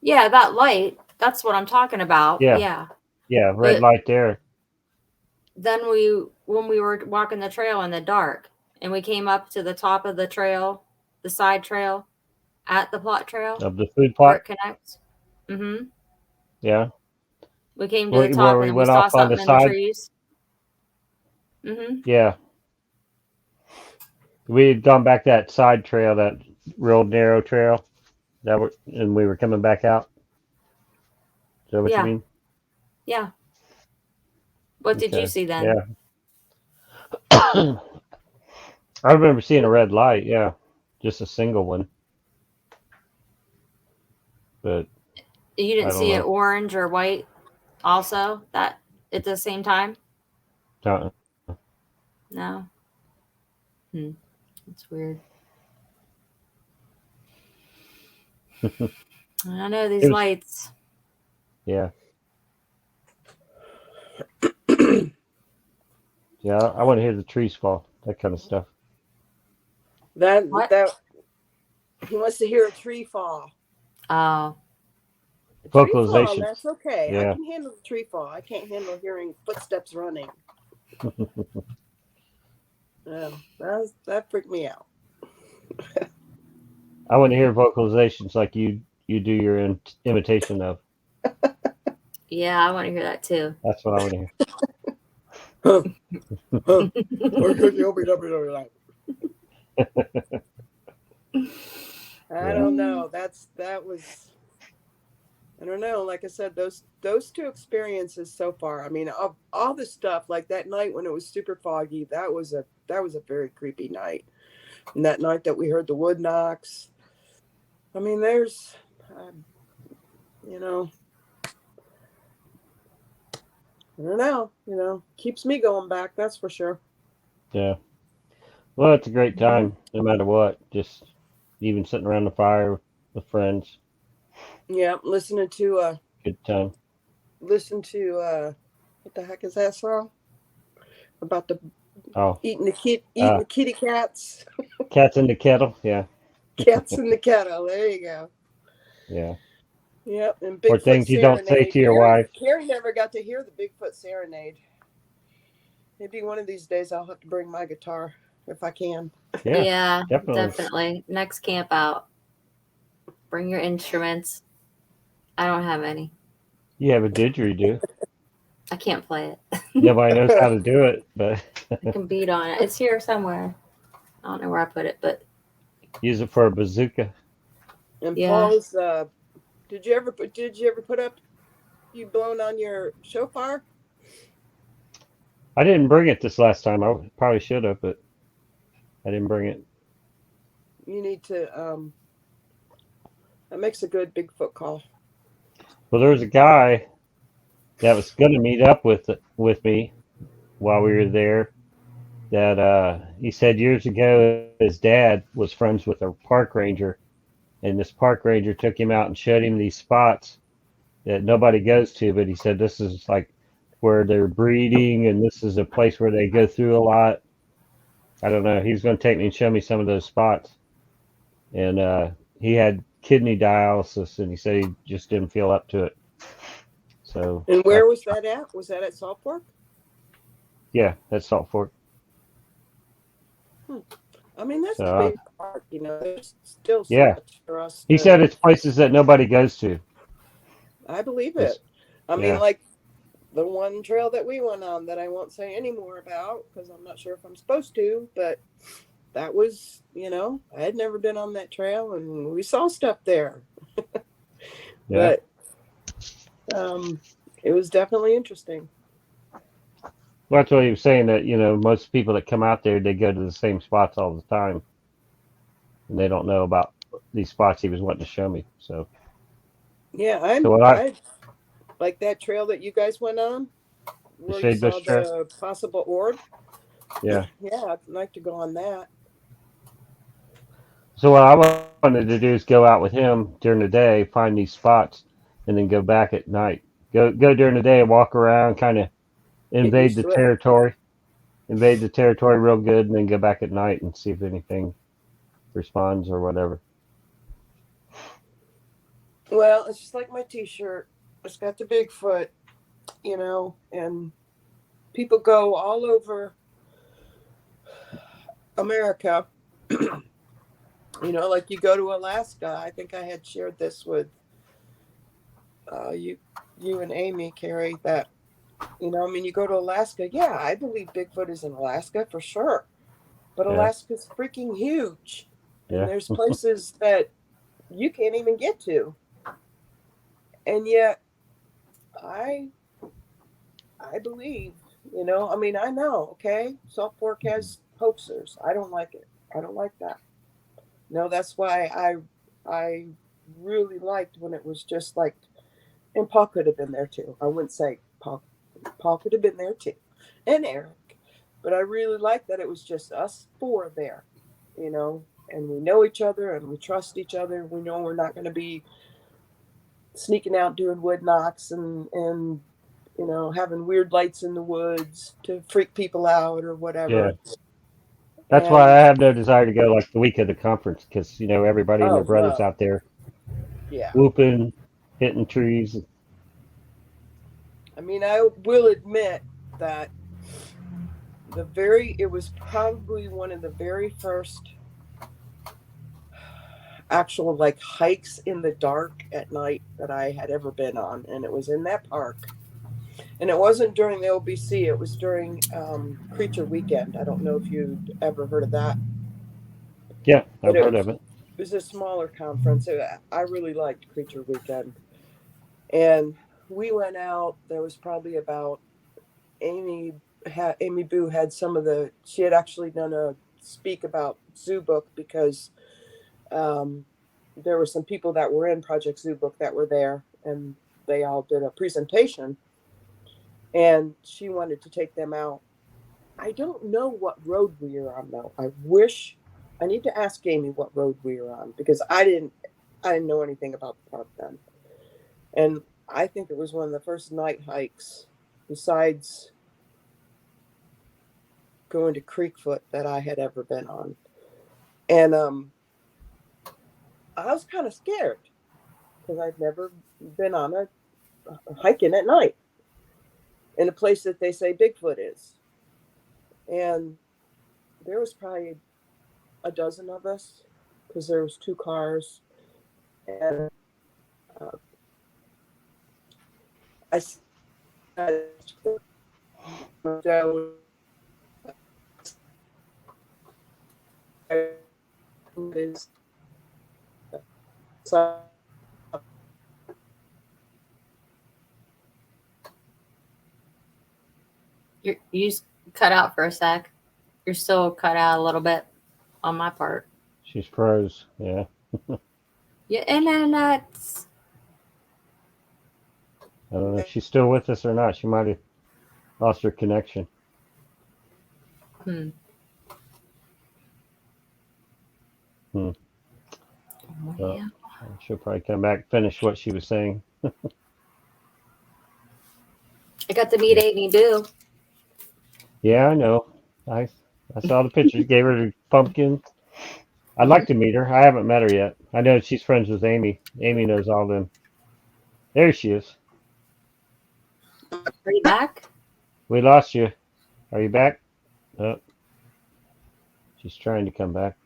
Yeah, that light. That's what I'm talking about. Yeah, red But light there. then when we were walking the trail in the dark, and we came up to the top of the trail, the side trail at the plot trail Of the food where plot. it connects. Mm-hmm. Yeah, We came to the where top, we and then we went saw off on the something in the side. trees. Mm-hmm. Yeah, we had gone back that side trail, that real narrow trail, and we were coming back out. Is that what you mean? Yeah. What did you Okay. see then? Yeah. I remember seeing a red light. Yeah, just a single one. But You I didn't don't see it know. orange or white also that at the same time? Uh-uh. No. That's weird. I know these It was. lights. Yeah. Yeah. I want to hear the trees fall. That kind of stuff. What? That he wants to hear a tree fall. Oh. A tree fall, Vocalizations. that's okay. I Yeah. can handle the tree fall. I can't handle hearing footsteps running. No, that freaked me out. I want to hear vocalizations like you do your imitation of. Yeah, I want to hear that too. That's what I want to hear. I don't know. That was. I don't know. Like I said, those two experiences so far. I mean, of all the stuff, like that night when it was super foggy, that was a very creepy night. And that night that we heard the wood knocks. I mean, there's, you know, I don't know, keeps me going back. That's for sure. Yeah. Well, it's a great time, no matter what. Just even sitting around the fire with friends. Yeah, listening to Good time. what the heck is that song about the Oh, eating the kitty cats, Cats in the Kettle. Yeah. cats in the kettle. There you go. Yeah. Yep, and Or Bigfoot things you don't say Serenade. to your wife. Carrie never got to hear the Bigfoot Serenade. Maybe one of these days I'll have to bring my guitar. if I can. Yeah, definitely. definitely. Next camp out, bring your instruments. I don't have any. You have a didgeridoo. I can't play it. Nobody knows how to do it, but I can beat on it. It's here somewhere. I don't know where I put it, but use it for a bazooka. And yeah. Paul's, did you ever put up you blown on your shofar? I didn't bring it this last time. I probably should have, but I didn't bring it. You need to. That makes a good Bigfoot call. Well, there was a guy that was going to meet up with me while we were there. That he said years ago his dad was friends with a park ranger, and this park ranger took him out and showed him these spots that nobody goes to. But he said this is like where they're breeding, and this is a place where they go through a lot. I don't know. He was going to take me and show me some of those spots, and he had kidney dialysis, and he said he just didn't feel up to it. So And where was that at? Was that at Salt Fork? yeah, that's Salt Fork. I mean, that's So a big park. There's still so yeah, much for us he to. said it's places that nobody goes to. I believe It's, it. I mean, yeah, like the one trail that we went on that I won't say any more about because I'm not sure if I'm supposed to, but that was, I had never been on that trail and we saw stuff there. yeah. But it was definitely interesting. Well, that's what he was saying, that most people that come out there, they go to the same spots all the time, and they don't know about these spots he was wanting to show me. So Yeah, so what I I like that trail that you guys went on the where you Shade Bush saw Trail. the possible orb. Yeah. Yeah, I'd like to go on that. So what I wanted to do is go out with him during the day, find these spots, and then go back at night. Go during the day and walk around, kind of Get invade used the to it. territory, invade the territory real good, and then go back at night and see if anything responds or whatever. Well, it's just like my t-shirt. It's got the Bigfoot, and people go all over America. Like you go to Alaska. I think I had shared this with you and Amy, Carrie, that, you go to Alaska. Yeah, I believe Bigfoot is in Alaska for sure. But Yeah, Alaska's freaking huge. And yeah, there's places that you can't even get to. And yet I believe, I know, okay, Salt Fork has hoaxers. I don't like it. I don't like that. No, that's why I really liked when it was just like, and Paul could have been there too. I wouldn't say Paul could have been there too, and Eric. But I really liked that it was just us four there, and we know each other and we trust each other. We know we're not going to be sneaking out doing wood knocks and having weird lights in the woods to freak people out or yeah. whatever. That's why I And have no desire to go like the week of the conference, because everybody and their oh brothers no, out there yeah. whooping, hitting trees. I mean, I will admit that it was probably one of the very first actual like hikes in the dark at night that I had ever been on, and it was in that park. And it wasn't during the OBC; it was during Creature Weekend. I don't know if you'd ever heard of that, Yeah, but I've heard of it. it was a smaller conference. I really liked Creature Weekend, and we went out. There was probably about Amy Boo had she had actually done a speak about Zoo Book because there were some people that were in Project Zoo Book that were there, and they all did a presentation, and she wanted to take them out. I don't know what road we were on though. I need to ask Amy what road we were on because I didn't know anything about the park then. And I think it was one of the first night hikes besides going to Creekfoot that I had ever been on. And I was kind of scared because I'd never been on a hiking at night in a place that they say Bigfoot is. And there was probably a dozen of us because there was 2 cars, and uh, I said, Joe, is so You just cut out for a sec. You're still cut out a little bit on my part. She's froze. Yeah. Your internet's I don't know if she's still with us or not. She might have lost her connection. hmm. Hmm. Well, Yeah. she'll probably come back and finish what she was saying. I got to meet Yeah. Amy Boo. Yeah, I know. I I saw the pictures. Gave her the pumpkin. I'd like to meet her. I haven't met her yet. I know she's friends with Amy. Amy knows all them. There she is. Are you back? We lost you. Are you back? Oh, she's trying to come back.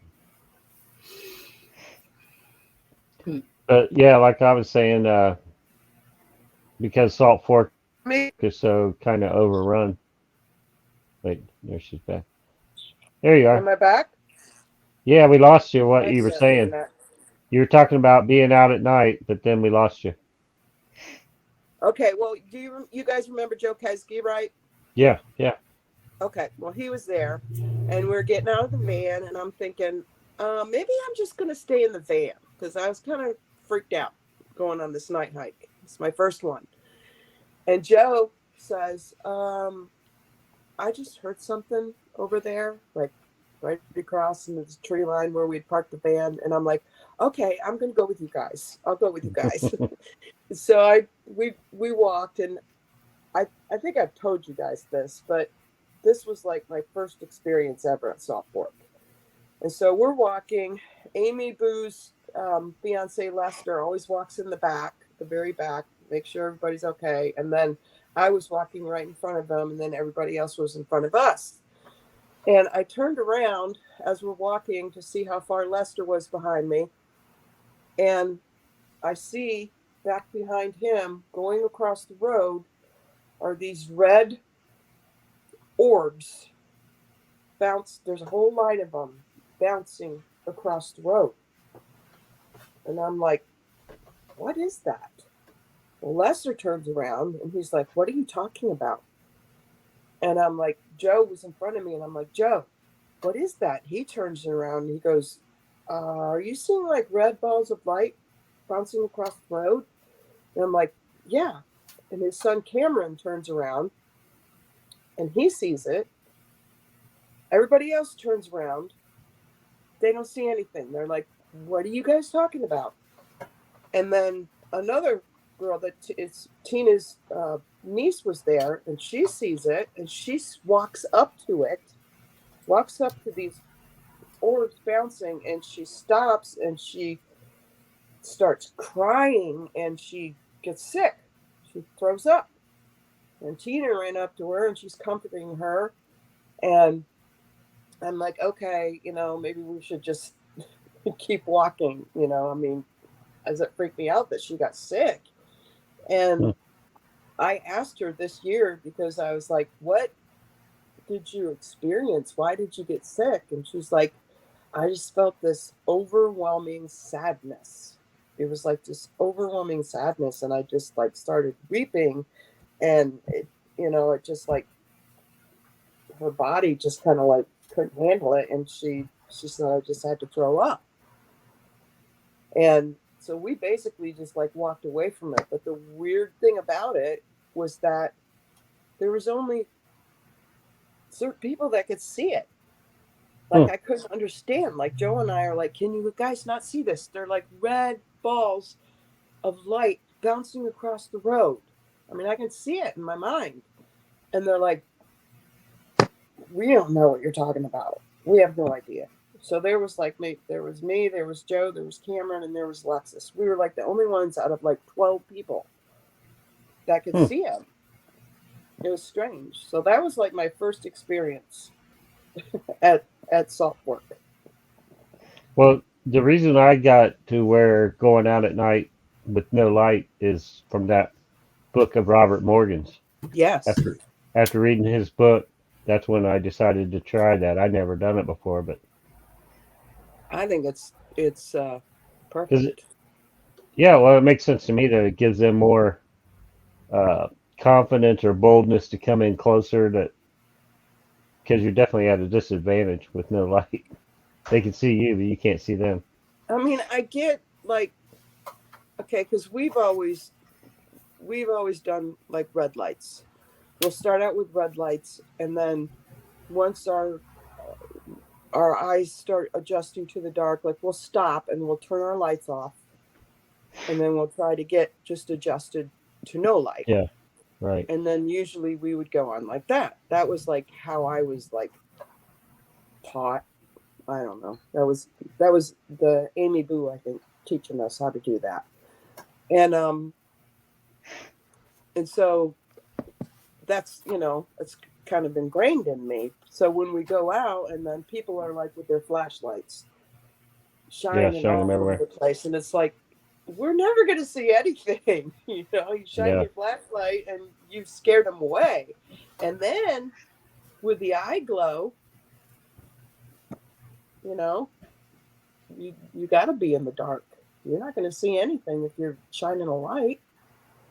Hmm. But yeah, like I was saying, because Salt Fork me. is so kind of overrun. Wait, there she's back. There you Am are. I back? Yeah, we lost you. What I you were can't hear saying? that. You were talking about being out at night, but then we lost you. Okay, well, do you guys remember Joe Kesky, right? Yeah, yeah. Okay, well, he was there, and we're getting out of the van, and I'm thinking, maybe I'm just gonna stay in the van because I was kind of freaked out going on this night hike. It's my first one, and Joe says, I just heard something over there, like right across in the tree line where we'd parked the van, and I'm like, okay, I'm gonna go with you guys. I'll go with you guys. So we walked, and I think I've told you guys this, but this was like my first experience ever at Salt Fork. And so we're walking. Amy Boo's fiance Lester always walks in the back, the very back, make sure everybody's okay. And then I was walking right in front of them, and then everybody else was in front of us. And I turned around as we're walking to see how far Lester was behind me. And I see back behind him, going across the road, are these red orbs bounce. There's a whole line of them bouncing across the road. And I'm like, what is that? Well, Lester turns around and he's like, what are you talking about? And I'm like, Joe was in front of me, and I'm like, Joe, what is that? He turns around and he goes, are you seeing like red balls of light bouncing across the road? And I'm like, yeah. And his son Cameron turns around and he sees it. Everybody else turns around. They don't see anything. They're like, what are you guys talking about? And then another girl that is Tina's niece was there, and she sees it, and she walks up to these orbs bouncing, and she stops, and she starts crying, and she gets sick. She throws up. And Tina ran up to her, and she's comforting her. And I'm like, okay, maybe we should just keep walking. I mean, as it freaked me out that she got sick. And I asked her this year because I was like, what did you experience? Why did you get sick? And she's like, I just felt this overwhelming sadness. It was like this overwhelming sadness. And I just like started weeping, and it just like her body just kind of like couldn't handle it. And she said, I just had to throw up. And so we basically just like walked away from it. But the weird thing about it was that there was only certain people that could see it. Like I couldn't understand. Like Joe and I are like, can you guys not see this? They're like red balls of light bouncing across the road. I mean, I can see it in my mind. And they're like, we don't know what you're talking about. We have no idea. So there was like me, there was Joe, there was Cameron, and there was Lexus. We were like the only ones out of like 12 people that could see him. It was strange. So that was like my first experience at at salt work. Well, the reason I got to where going out at night with no light is from that book of Robert Morgan's. Yes, After reading his book, that's when I decided to try that. I'd never done it before, but I think it's because perfect. yeah, well, it makes sense to me that it gives them more uh, confidence or boldness to come in closer. That because you're definitely at a disadvantage with no light. They can see you, but you can't see them. I mean, I get like okay, because we've always done like red lights. We'll start out with red lights, and then once our eyes start adjusting to the dark, like we'll stop and we'll turn our lights off, and then we'll try to get just adjusted to no light. Yeah, right. And then usually we would go on like that. That was like how I was like taught. I don't know. That was the Amy Boo, I think, teaching us how to do that. And so that's it's kind of ingrained in me. So when we go out and then people are like with their flashlights Yeah, shining shine them all over everywhere. the place, and it's like we're never going to see anything. You shine Yeah, your flashlight and you've scared them away. And then with the eye glow, you got to be in the dark. You're not going to see anything if you're shining a light.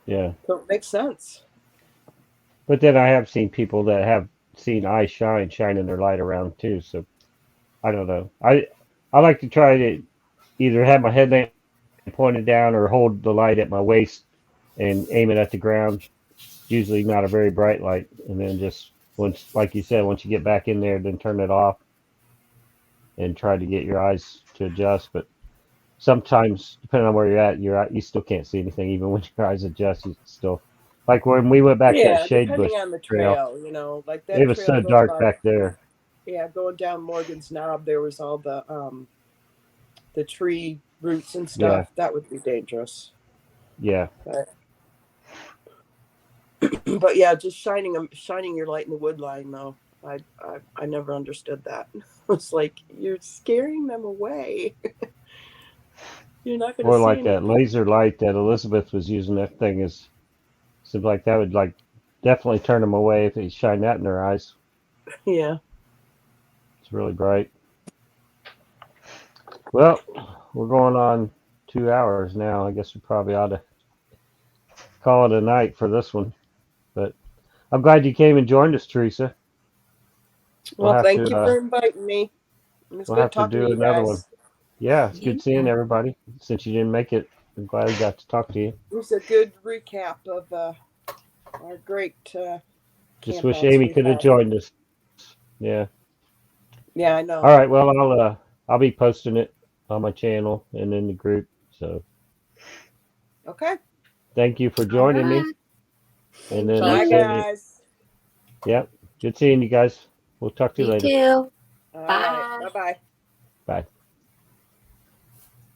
yeah. So it makes sense. But then I have seen people that have seen eyes shining their light around too. So I don't know. I like to try to either have my headlamp pointed down or hold the light at my waist and aim it at the ground. Usually not a very bright light, and then just once, like you said, once you get back in there, then turn it off and try to get your eyes to adjust. But sometimes, depending on where you're at, you still can't see anything, even when your eyes adjust. You still like when we went back to that Yeah, shade depending bush on the trail. trail, like It that was trail so going dark by, back there. yeah, going down Morgan's Knob, there was all the tree roots and Yeah, stuff. That would be dangerous. yeah. But, but yeah, just shining your light in the wood line though. I never understood that. It's like you're scaring them away. You're not going to Or see like that anything. laser light that Elizabeth was using. That thing is seems like that would like definitely turn them away if they shine that in their eyes. Yeah. It's really bright. Well, we're going on 2 hours now. I guess we probably ought to call it a night for this one. But I'm glad you came and joined us, Theresa. We'll Well, have thank to you for inviting me. It's we'll good have to talking to do you another one. guys. Yeah, it's good seeing Yeah. everybody. Since you didn't make it, I'm glad we got to talk to you. It was a good recap of our great Just wish campouts Amy we've could have had. joined us. Yeah. Yeah, I All know. right. Well, I'll be posting it on my channel and in the group. So Okay. thank you for All joining me. right. And Thank then like Bye, I you. say, guys. yep. Good seeing you guys. We'll talk to you You later. too. All right. Bye. Bye-bye. Bye.